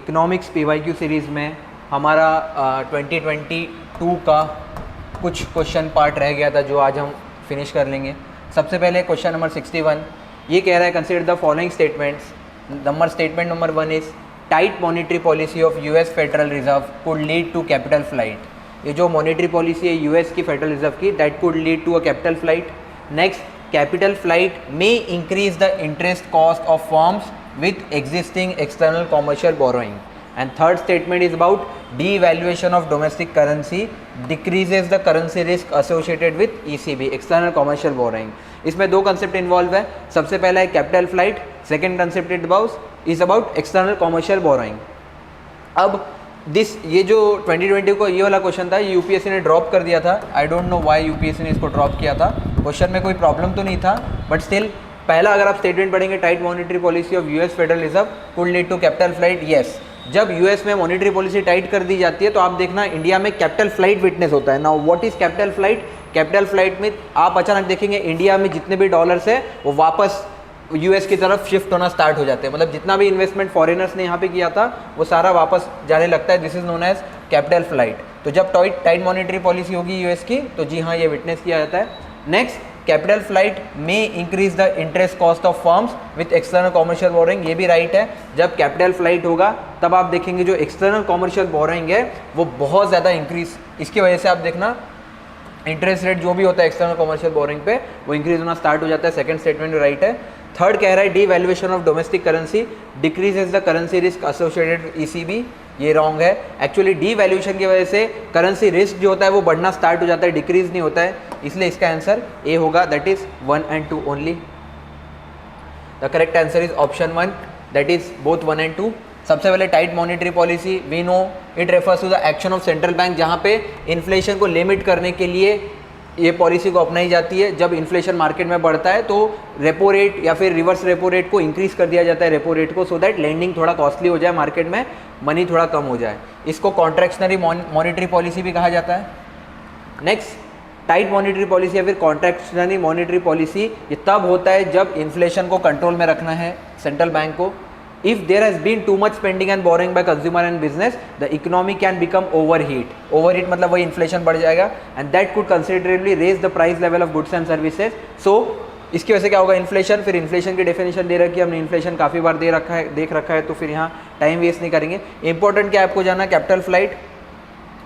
Economics PYQ series में हमारा 2022 का कुछ क्वेश्चन पार्ट रह गया था जो आज हम फिनिश कर लेंगे। सबसे पहले क्वेश्चन नंबर 61 ये कह रहा है consider the following statements. Statement number 1 is tight monetary policy of US federal reserve could lead to capital flight. ये जो मॉनेटरी पॉलिसी है US की फेडरल रिजर्व की, that could lead to a capital flight. Next, capital flight may increase the interest cost of firms with existing external commercial borrowing. And third statement is about devaluation of domestic currency decreases the currency risk associated with ECB, external commercial borrowing. इसमें दो concept involve है। सबसे पहला है capital flight, second concept is about external commercial borrowing. अब ये जो 2020 को ये वाला क्वेश्चन था, ये UPSC ने ड्रॉप कर दिया था। I don't know why UPSC ने इसको ड्रॉप किया था। क्वेश्चन में कोई प्रॉब्लम तो नहीं था, बट स्टिल पहला अगर आप स्टेटमेंट पढ़ेंगे, tight monetary policy of US federal reserve could lead to capital flight. Yes, जब US में मॉनेटरी पॉलिसी टाइट कर दी जाती है तो आप देखना इंडिया में कैपिटल फ्लाइट विटनेस होता है। Now what is capital flight? Capital flight में आप अचानक देखेंगे इंडिया में जितने भी डॉलर्स है वो वापस US की तरफ शिफ्ट होना स्टार्ट हो जाते हैं। मतलब जितना भी इन्वेस्टमेंट फॉरेनर्स ने यहाँ पे किया था वो सारा वापस जाने लगता है। This is known as capital flight. तो जब टाइट मॉनेटरी पॉलिसी होगी US की तो जी हाँ, ये विटनेस किया जाता है। नेक्स्ट, कैपिटल फ्लाइट में increase the interest cost of firms with external commercial borrowing. ये भी राइट है। जब कैपिटल फ्लाइट होगा तब आप देखेंगे जो एक्सटर्नल कॉमर्शियल बोरोइंग है वो बहुत ज़्यादा इंक्रीज, इसकी वजह से आप देखना इंटरेस्ट रेट जो भी होता है एक्सटर्नल कॉमर्शियल बोरोइंग पे वो इंक्रीज होना स्टार्ट हो जाता है। सेकंड स्टेटमेंट राइट है। थर्ड कह रहा है D valuation of domestic currency decreases the currency risk associated ECB। ये रॉन्ग है। एक्चुअली डी वैल्यूएशन की वजह से करेंसी रिस्क जो होता है वो बढ़ना स्टार्ट हो जाता है, डिक्रीज नहीं होता है। इसलिए इसका आंसर ए होगा, that is 1 and 2 only. The correct answer is option 1, that is both 1 and 2। सबसे पहले tight monetary policy, we know it refers to the action of central bank, जहाँ पे इन्फ्लेशन को लिमिट करने के लिए ये पॉलिसी को अपनाई जाती है। जब इन्फ्लेशन मार्केट में बढ़ता है तो रेपो रेट या फिर रिवर्स रेपो रेट को इंक्रीज कर दिया जाता है, रेपो रेट को, सो दैट लेंडिंग थोड़ा कॉस्टली हो जाए, मार्केट में मनी थोड़ा कम हो जाए। इसको कॉन्ट्रैक्शनरी मॉनेटरी पॉलिसी भी कहा जाता है। नेक्स्ट, टाइट मॉनेटरी पॉलिसी या फिर कॉन्ट्रैक्शनरी मॉनेटरी पॉलिसी ये तब होता है जब इन्फ्लेशन को कंट्रोल में रखना है सेंट्रल बैंक को। If there has been too much spending and borrowing by consumer and business, the economy can become overheat. Overheat मतलब वही इन्फ्लेशन बढ़ जाएगा and that could considerably raise the price level of goods and services. So इसकी वजह से क्या होगा? Inflation. फिर इन्फ्लेशन की डेफिनेशन दे रखी है हमने, इन्फ्लेशन काफ़ी बार देख रखा है, तो फिर यहाँ टाइम वेस्ट नहीं करेंगे। इंपॉर्टेंट क्या आपको जाना, capital flight.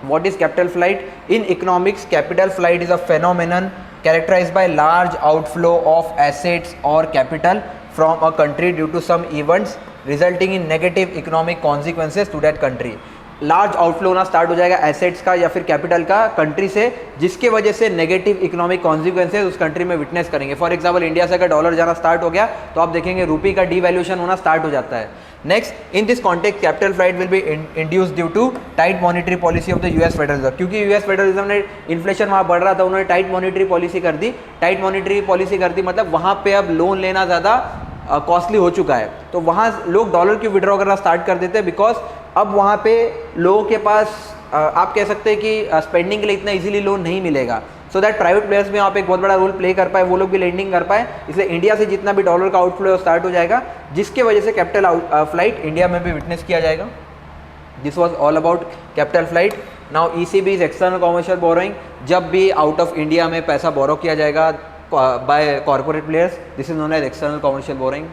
What is capital flight? In economics, capital flight is a phenomenon characterized by large outflow of assets or capital from a country due to some events resulting in negative economic consequences to that country. Large outflow होना start हो जाएगा assets का या फिर capital का country से, जिसके वजह से नेगेटिव इकोनॉमिक कॉन्सिक्वेंसेज उस कंट्री में विटनेस करेंगे। फॉर एग्जांपल इंडिया से अगर डॉलर जाना स्टार्ट हो गया तो आप देखेंगे रूपी का डीवैल्यूएशन होना स्टार्ट हो जाता है। Next, in this context capital flight will be induce due to tight monetary policy of the US federal reserve. क्योंकि US फेडरल रिजर्व ने इन्फ्लेशन वहाँ बढ़ रहा था, उन्होंने टाइट मॉनेटरी पॉलिसी कर दी। टाइट मॉनेटरी पॉलिसी कर दी मतलब वहाँ पे अब लोन लेना ज़्यादा कॉस्टली हो चुका है, तो वहाँ लोग डॉलर क्यों विड्रॉ करना स्टार्ट कर देते हैं, बिकॉज अब वहाँ पे लोगों के पास आप कह सकते हैं कि स्पेंडिंग के लिए इतना इजीली लोन नहीं मिलेगा, सो दैट प्राइवेट प्लेयर्स भी वहाँ पे एक बहुत बड़ा रोल प्ले कर पाए, वो लोग भी लेंडिंग कर पाए। इसलिए इंडिया से जितना भी डॉलर का आउटफ्लो स्टार्ट हो जाएगा, जिसके वजह से कैपिटल फ्लाइट इंडिया में भी विटनेस किया जाएगा। This was all about capital flight. Now ECB is external commercial borrowing. जब भी आउट ऑफ इंडिया में पैसा बोरो किया जाएगा by corporate players, this is known as external commercial borrowing.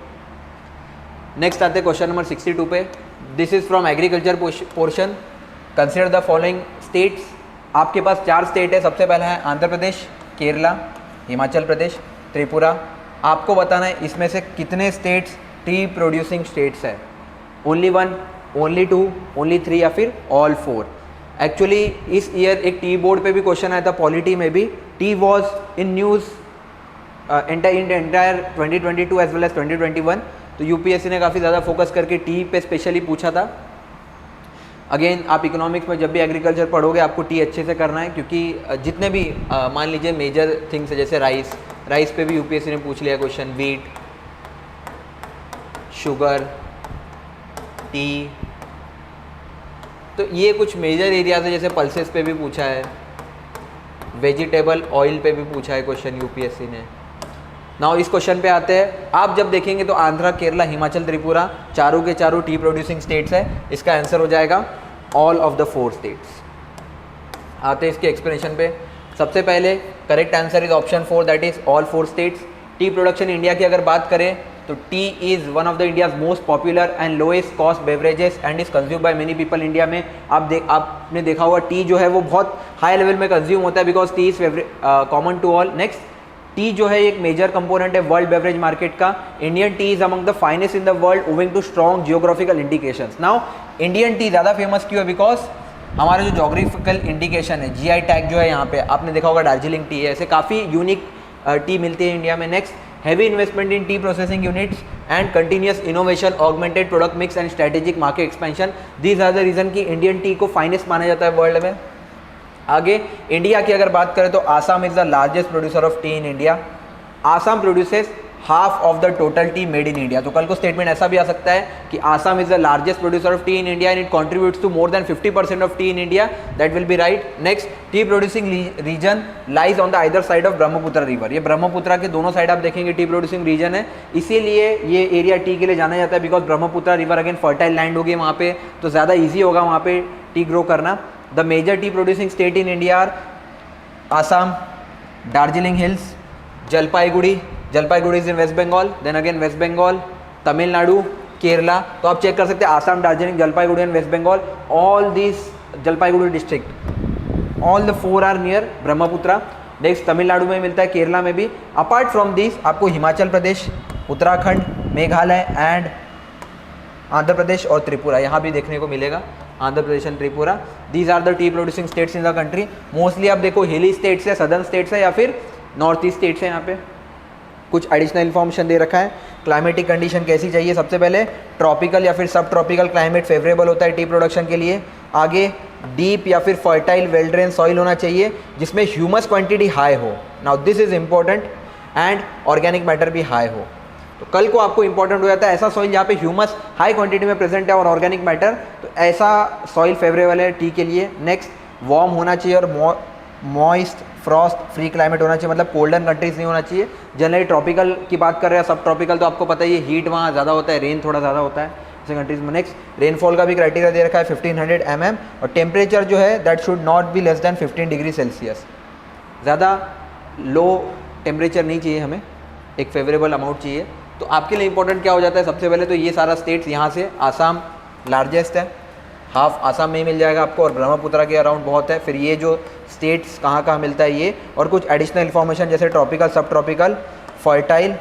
Next आते हैं क्वेश्चन नंबर 62 पे। This is from agriculture portion. Consider the following states. आपके पास 4 स्टेट है। सबसे पहला है आंध्र प्रदेश, केरला, हिमाचल प्रदेश, त्रिपुरा। आपको बताना है इसमें से कितने स्टेट्स टी प्रोड्यूसिंग स्टेट्स है। ओनली 1, ओनली 2, ओनली 3 या फिर ऑल 4। एक्चुअली इस ईयर एक टी बोर्ड पे भी क्वेश्चन आया था, पॉलिटी में भी। Tea was in news entire 2022 as well as 2021। तो UPSC ने काफ़ी ज़्यादा फोकस करके टी पे स्पेशली पूछा था। अगेन आप इकोनॉमिक्स में जब भी एग्रीकल्चर पढ़ोगे आपको टी अच्छे से करना है, क्योंकि जितने भी मान लीजिए मेजर थिंग्स है, जैसे राइस पे भी UPSC ने पूछ लिया क्वेश्चन, वीट, शुगर, टी, तो ये कुछ मेजर एरियाज है। जैसे पल्सेस पे भी पूछा है, वेजिटेबल ऑयल पे भी पूछा है क्वेश्चन UPSC ने। नाउ इस क्वेश्चन पे आते हैं। आप जब देखेंगे तो आंध्रा, केरला, हिमाचल, त्रिपुरा चारों के चारों टी प्रोड्यूसिंग स्टेट्स है। इसका आंसर हो जाएगा ऑल ऑफ द 4 स्टेट्स। आते हैं इसके एक्सप्लेनेशन पे। सबसे पहले correct answer is option 4, that is all 4 states. T production India की अगर बात करें तो T is one of the India's most popular and lowest cost beverages and is consume by many people India में। आपने देखा होगा टी जो है वो बहुत हाई लेवल में कंज्यूम होता है because tea is common to all. Next, tea जो है एक मेजर कंपोनेंट है वर्ल्ड बेवरेज मार्केट का। Indian tea is among the finest in the world owing to strong geographical indications. Now Indian tea ज़्यादा famous क्यों है? Because हमारा जो जोग्राफिकल इंडिकेशन है, जीआई टैग जो है यहाँ पे आपने देखा होगा दार्जिलिंग टी है, ऐसे काफ़ी यूनिक टी मिलती है इंडिया में। Next, heavy investment in tea processing units and continuous innovation, augmented product mix and strategic market expansion, these are the reason कि इंडियन टी को फाइनेस्ट माना जाता है वर्ल्ड में। आगे इंडिया की अगर बात करें तो Assam is the largest producer of tea in India. Assam produces half of the total T made in India. तो कल को स्टेटमेंट ऐसा भी आ सकता है कि Assam is the largest producer of tea in India and it contributes to more than 50% of tea in India. That will be right. Next, tea producing region lies on the either side of Brahmaputra river. ये ब्रह्मपुत्र के दोनों side आप देखेंगे T producing reason है, इसीलिए ये area T के लिए जाना जाता है because Brahmaputra river again fertile land होगी वहाँ पे, तो ज़्यादा ईजी होगा वहाँ पे टी ग्रो करना। The major tea producing state in India are Assam, Darjeeling hills, Jalpaiguri is in West Bengal, then again West Bengal, Tamil Nadu, Kerala. तो आप चेक कर सकते हैं Assam, Darjeeling, Jalpaiguri and West Bengal, all this Jalpaiguri district, all the 4 are near Brahmaputra. Next, Tamil Nadu में मिलता है, केरला में भी। अपार्ट फ्रॉम दिस आपको हिमाचल प्रदेश, उत्तराखंड, मेघालय एंड आंध्र प्रदेश और त्रिपुरा यहाँ भी देखने को मिलेगा। Andhra Pradesh and Tripura, these are the tea producing states in the country. Mostly आप देखो हिली स्टेट्स है, सदर्न स्टेट्स है या फिर नॉर्थ ईस्ट स्टेट्स है। यहाँ पे कुछ एडिशनल इन्फॉर्मेशन दे रखा है। क्लाइमेटिक कंडीशन कैसी चाहिए? सबसे पहले ट्रॉपिकल या फिर सब ट्रॉपिकल क्लाइमेट फेवरेबल होता है टी प्रोडक्शन के लिए। आगे डीप या फिर फर्टाइल वेल ड्रेन सॉइल होना चाहिए जिसमें ह्यूमस क्वांटिटी हाई हो। Now this is important and organic matter भी हाई हो। तो कल को आपको इंपॉर्टेंट हो जाता है ऐसा सॉइल जहाँ पे ह्यूमस हाई क्वांटिटी में प्रेजेंट है और ऑर्गेनिक मैटर, तो ऐसा सॉइल फेवरेबल है टी के लिए। नेक्स्ट, वार्म होना चाहिए और मॉइस्ट फ्रॉस्ट फ्री क्लाइमेट होना चाहिए, मतलब कोल्डन कंट्रीज नहीं होना चाहिए। जनरली ट्रॉपिकल की बात कर रहे हैं, सब ट्रॉपिकल तो आपको पता ही है हीट वहाँ ज़्यादा होता है, रेन थोड़ा ज़्यादा होता है ऐसे कंट्रीज में। नेक्स्ट, रेनफॉल का भी क्राइटेरिया दे रखा है 1500 mm और टेम्परेचर जो है that should not be less than 15 degree Celsius. ज़्यादा लो टेम्परेचर नहीं चाहिए हमें, एक फेवरेबल अमाउंट चाहिए। तो आपके लिए इंपॉर्टेंट क्या हो जाता है? सबसे पहले तो ये सारा स्टेट्स यहाँ से आसाम लार्जेस्ट है, हाफ आसाम में ही मिल जाएगा आपको और ब्रह्मपुत्र के अराउंड बहुत है। फिर ये जो स्टेट्स कहाँ कहाँ मिलता है ये, और कुछ एडिशनल इन्फॉर्मेशन जैसे ट्रॉपिकल, सब ट्रॉपिकल, फर्टाइल,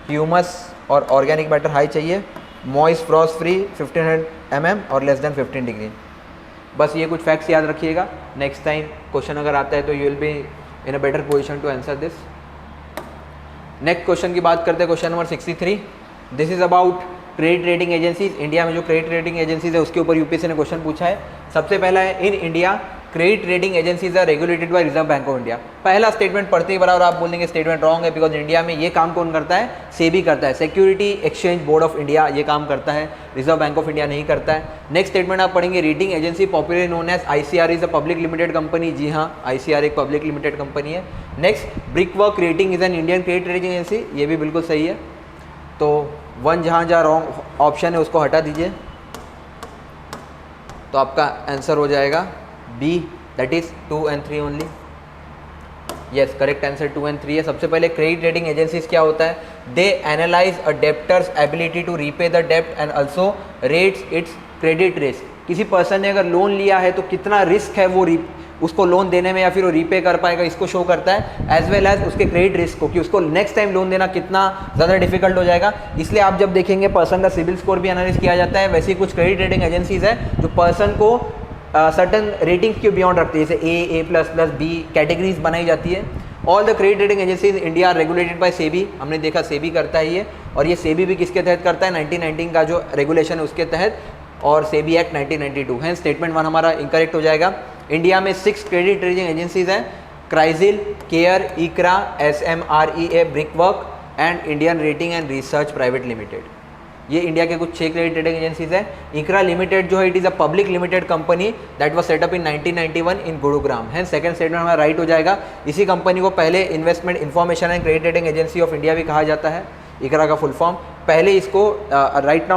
ह्यूमस और ऑर्गेनिक मैटर हाई चाहिए, मॉइस्ट फ्रॉस्ट फ्री 1500 mm और लेस देन 15 डिग्री। बस ये कुछ फैक्ट्स याद रखिएगा, नेक्स्ट टाइम क्वेश्चन अगर आता है तो you will be in a better position to answer this. Next question की बात करते हैं, question number 63। This is about credit rating agencies. India में जो क्रेडिट रेटिंग एजेंसीज है उसके ऊपर यूपीएससी ने क्वेश्चन पूछा है। सबसे पहला है, in India credit rating agencies are regulated by reserve bank of India. पहला स्टेटमेंट पढ़ते ही बराबर आप बोल देंगे स्टेटमेंट रॉन्ग है, बिकॉज इंडिया में ये काम कौन करता है? सेबी करता है, security exchange board of India ये काम करता है, रिजर्व बैंक ऑफ इंडिया नहीं करता है। नेक्स्ट स्टेटमेंट आप पढ़ेंगे, rating agency popularly known as ICR is a public limited company. जी हाँ, आईसीआर एक पब्लिक लिमिटेड कंपनी है। Next, Brickwork rating is an Indian credit rating agency, ये भी बिल्कुल सही है। तो वन जहाँ रॉन्ग ऑप्शन है उसको हटा दीजिए, तो आपका आंसर हो जाएगा B, that is 2 and 3 only. Yes, correct answer 2 and 3 है। सबसे पहले क्रेडिट रेटिंग एजेंसीज क्या होता है? They analyse a debtor's ability to repay the डेप्ट and also rates its credit risk. किसी पर्सन ने अगर लोन लिया है तो कितना रिस्क है वो उसको लोन देने में या फिर वो रीपे कर पाएगा, इसको शो करता है, एज वेल एज उसके क्रेडिट रिस्क को कि उसको नेक्स्ट टाइम लोन देना कितना ज़्यादा डिफिकल्ट हो जाएगा। इसलिए आप जब देखेंगे पर्सन का सिविल स्कोर भी एनालाइज किया जाता है। वैसे ही कुछ क्रेडिट रेटिंग एजेंसीज है जो पर्सन को सर्टन रेटिंग्स के बियॉन्ड रखती है, जैसे A++, B कैटेगरीज बनाई जाती है। All the credit rating agencies India are regulated by SEBI. हमने देखा सेबी करता है ये, और ये सेबी भी किसके तहत करता है? 1919 का जो रेगुलेशन है उसके तहत, और सेबी एक्ट 1992 है। स्टेटमेंट 1 हमारा इनकरेक्ट हो जाएगा। इंडिया में 6 क्रेडिट रेटिंग एजेंसीज हैं, CRISIL, CARE, ICRA, SMREA, Brickwork and Indian rating and research private limited. ये इंडिया के कुछ 6 क्रेडिट रेटिंग एजेंसीज है। इकरा लिमिटेड जो है it is a public limited company that was set up in 1991 in Gurugram है। सेकंड स्टेटमेंट हमारा राइट हो जाएगा। इसी कंपनी को पहले investment information and credit rating agency of India भी कहा जाता है, इकरा का फुल फॉर्म। पहले इसको राइट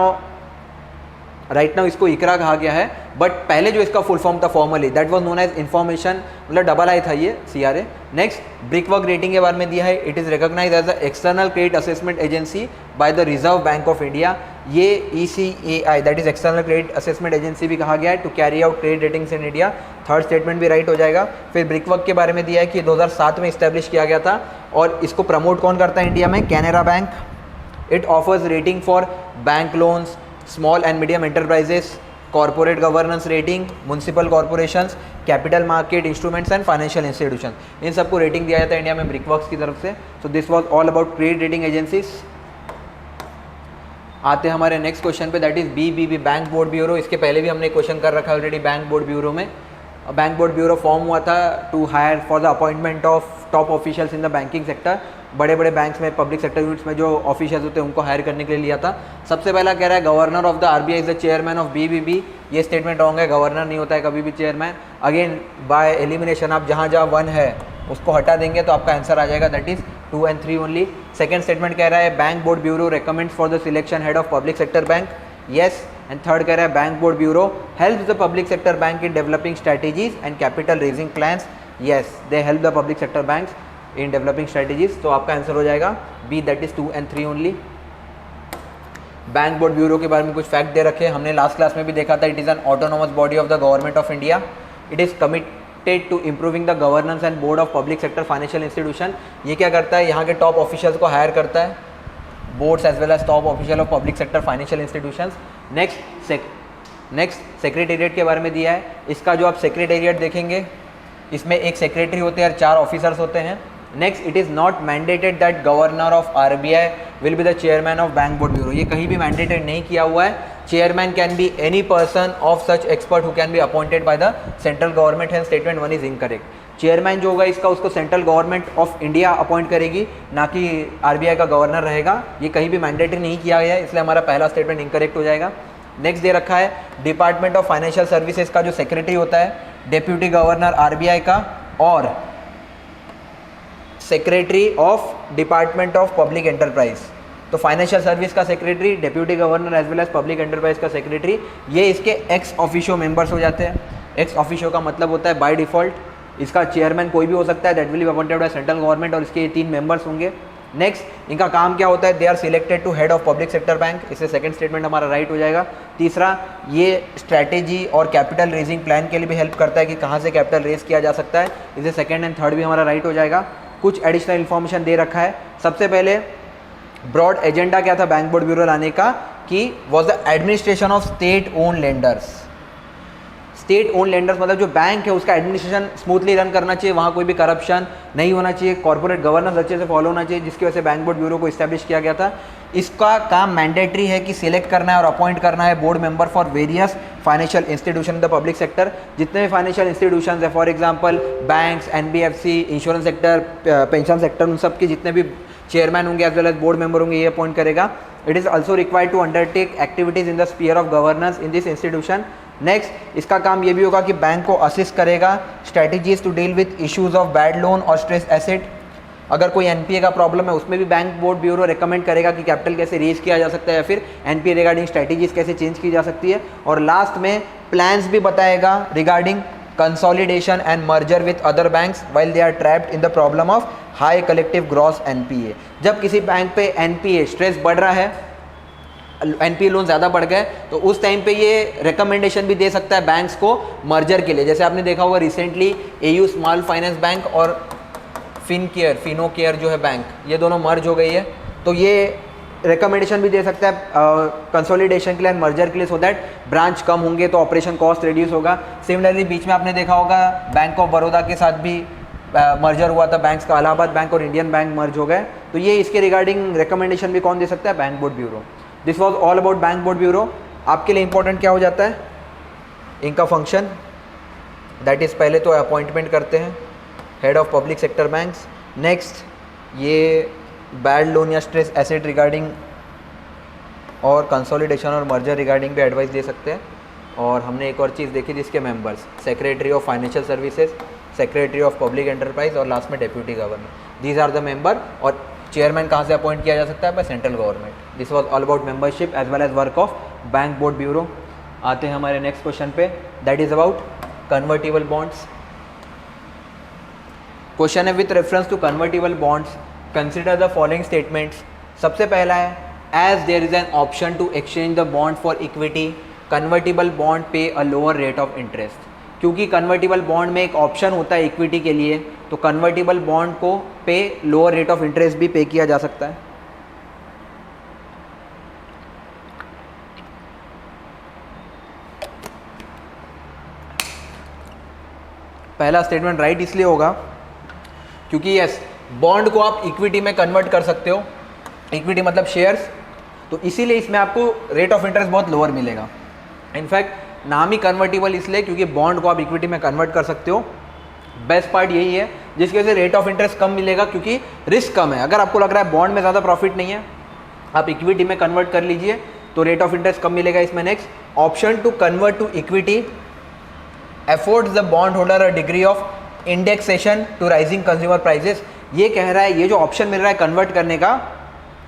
नाउ इसको इकरा कहा गया है, बट पहले जो इसका फुल फॉर्म था formerly that was known as information, मतलब डबल आई था ये CRA। नेक्स्ट ब्रिकवर्क रेटिंग के बारे में दिया है, it is recognise as the external credit assessment agency by the reserve bank of India. ये ECAI that is external credit assessment agency भी कहा गया है to carry out credit ratings in India. Third statement भी right हो जाएगा। फिर brickwork के बारे में दिया है कि 2007 में इस्टेब्लिश किया गया था और इसको प्रमोट कौन करता है इंडिया में, Canara bank. It offers rating for bank loans, small and medium enterprises, corporate governance rating, municipal corporations, capital market instruments and financial institution, इन सबको रेटिंग दिया जाता है इंडिया में ब्रिकवर्क्स की तरफ से। So this was all about credit rating agencies. आते हैं हमारे नेक्स्ट क्वेश्चन पे, that is BBB bank board bureau. इसके पहले भी हमने क्वेश्चन कर रखा है ऑलरेडी बैंक बोर्ड ब्यूरो में। बैंक बोर्ड ब्यूरो फॉर्म हुआ था to hire for the appointment of top officials in the banking sector. बड़े बड़े बैंक्स में, पब्लिक सेक्टर यूनिट्स में जो ऑफिशियल्स होते हैं उनको हायर करने के लिए लिया था। सबसे पहला कह रहा है governor of the RBI is the chairman of BBB। ये स्टेटमेंट रॉन्ग है, गवर्नर नहीं होता है कभी भी चेयरमैन। अगेन बाय एलिमिनेशन आप जहाँ जहाँ 1 है उसको हटा देंगे तो आपका आंसर आ जाएगा, that is 2 and 3 only. Second statement कह रहा है bank board bureau recommends for the selection head of public sector bank, yes. And third कह रहा है bank board bureau helps the public sector bank in developing strategies and capital raising plans, yes they help the public sector banks in developing strategies. तो आपका answer हो जाएगा B, that is 2 and 3 only. Bank board bureau के बारे में कुछ fact they रखे हैं, हमने लास्ट क्लास में भी देखा था। It is an autonomous body of the government of India. It is committed to improving the governance and board of public sector financial institution. ये क्या करता है, यहाँ के टॉप ऑफिशियल्स को हायर करता है, boards as well as top official of public sector financial institutions. Next secretariat के बारे में दिया है। इसका जो आप सेक्रेटेरिएट देखेंगे इसमें एक सेक्रेटरी होते हैं और 4 ऑफिसर्स होते हैं। Next, it is not mandated that governor of RBI will be the chairman of bank board bureau. ये कहीं भी मैंडेटेड नहीं किया हुआ है। Chairman can be any person of such expert who can be appointed by the central government, and statement 1 is incorrect. Chairman जो होगा इसका उसको central government of India appoint करेगी, ना कि RBI का गवर्नर रहेगा। ये कहीं भी मैंडेटरी नहीं किया गया है, इसलिए हमारा पहला स्टेटमेंट इनकरेक्ट हो जाएगा। नेक्स्ट दे रखा है डिपार्टमेंट ऑफ फाइनेंशियल सर्विसेज का जो सेक्रेटरी होता है, डेप्यूटी गवर्नर RBI का, और secretary of department of public enterprise. तो फाइनेंशियल सर्विस का secretary, deputy governor as well as public enterprise का सेक्रेटरी, ये इसके एक्स ऑफिशियो मेंबर्स हो जाते हैं। एक्स ऑफिशियो का मतलब होता है बाय डिफॉल्ट। इसका चेयरमैन कोई भी हो सकता है, that will B appointed bye central government, और इसके ये 3 मेंबर्स होंगे। नेक्स्ट, इनका काम क्या होता है, they are selected to head of public sector bank. इससे सेकंड स्टेटमेंट हमारा राइट हो जाएगा। तीसरा, ये स्ट्रैटेजी और कैपिटल रेजिंग प्लान के लिए भी हेल्प करता है कि कहाँ से कैपिटल रेज किया जा सकता है। इससे सेकंड एंड थर्ड भी हमारा राइट हो जाएगा। कुछ एडिशनल इन्फॉर्मेशन दे रखा है। सबसे पहले ब्रॉड एजेंडा क्या था बैंक बोर्ड ब्यूरो लाने का, कि was the administration of state own lenders. State own lenders मतलब जो बैंक है उसका एडमिनिस्ट्रेशन स्मूथली रन करना चाहिए, वहाँ कोई भी करप्शन नहीं होना चाहिए, कॉर्पोरेट गवर्नेंस अच्छे से फॉलो होना चाहिए, जिसकी वजह से बैंक बोर्ड ब्यूरो को इस्टेब्लिश किया गया था। इसका काम मैंडेटरी है कि सिलेक्ट करना है और अपॉइंट करना है board member for various financial institution in the public sector. जितने भी फाइनेंशियल इंस्टीट्यूशन है, for example banks, NBFC, insurance sector, pension sector, उन सब के जितने भी चेयरमैन होंगे as well as board member होंगे, ये अपॉइंट करेगा। It is also required to undertake activities in the sphere of governance in this institution. Next, इसका काम ये भी होगा कि बैंक को असिस्ट करेगा strategies to deal with issues of bad loan और स्ट्रेस एसेट। अगर कोई NPA का प्रॉब्लम है उसमें भी बैंक बोर्ड ब्यूरो रेकमेंड करेगा कि कैपिटल कैसे रेज किया जा सकता है, या फिर NPA रिगार्डिंग स्ट्रैटेजीज कैसे चेंज की जा सकती है। और लास्ट में प्लान्स भी बताएगा regarding consolidation and merger with other banks while they are trapped in the problem of high collective gross NPA। जब किसी बैंक पे NPA स्ट्रेस बढ़ रहा है, NPA लोन ज़्यादा बढ़ गए, तो उस टाइम पे ये रिकमेंडेशन भी दे सकता है बैंक्स को मर्जर के लिए। जैसे आपने देखा होगा recently AU small finance bank और फिनो केयर जो है बैंक, ये दोनों मर्ज हो गई है। तो ये रिकमेंडेशन भी दे सकता है कंसोलिडेशन के लिए, मर्जर के लिए, सो दैट ब्रांच कम होंगे तो ऑपरेशन कॉस्ट रिड्यूस होगा। सिमिलरली बीच में आपने देखा होगा बैंक ऑफ बड़ौदा के साथ भी मर्जर हुआ था, बैंक्स का इलाहाबाद बैंक और इंडियन बैंक मर्ज हो गए। तो ये इसके रिगार्डिंग रिकमेंडेशन भी कौन दे सकता है, bank board bureau. This was all about bank board bureau. आपके लिए इंपॉर्टेंट क्या हो जाता है, इनका फंक्शन, दैट इज़ पहले तो अपॉइंटमेंट करते हैं head of public sector banks. Next, ये बैड लोन या स्ट्रेस एसेट रिगार्डिंग और कंसोलिडेशन और मर्जर रिगार्डिंग भी एडवाइस दे सकते हैं। और हमने एक और चीज़ देखी जिसके members secretary of financial services, secretary of public enterprise और लास्ट में deputy governor. These are the member. और चेयरमैन कहाँ से अपॉइंट किया जा सकता है? By central government. This was all about membership as well as work of bank board bureau. आते हैं हमारे नेक्स्ट क्वेश्चन पे, that is about convertible bonds. Question है with reference to convertible bonds consider the following statements. सबसे पहला है as there is an option to exchange the bond for equity convertible bond pay a lower rate of interest. क्योंकि convertible bond में एक option होता है equity के लिए, तो कन्वर्टिबल बॉन्ड को पे लोअर रेट ऑफ इंटरेस्ट भी पे किया जा सकता है। पहला स्टेटमेंट राइट इसलिए होगा क्योंकि यस, बॉन्ड को आप इक्विटी में कन्वर्ट कर सकते हो, इक्विटी मतलब शेयर्स, तो इसीलिए इसमें आपको रेट ऑफ इंटरेस्ट बहुत लोअर मिलेगा। इनफैक्ट नाम ही कन्वर्टिबल इसलिए क्योंकि बॉन्ड को आप इक्विटी में कन्वर्ट कर सकते हो। बेस्ट पार्ट यही है जिसकी वजह से रेट ऑफ इंटरेस्ट कम मिलेगा क्योंकि रिस्क कम है। अगर आपको लग रहा है बॉन्ड में ज़्यादा प्रॉफिट नहीं है, आप इक्विटी में कन्वर्ट कर लीजिए तो रेट ऑफ इंटरेस्ट कम मिलेगा इसमें। Next option to convert to equity affords the bond holder a degree of indexation to rising consumer prices. ये कह रहा है ये जो ऑप्शन मिल रहा है कन्वर्ट करने का,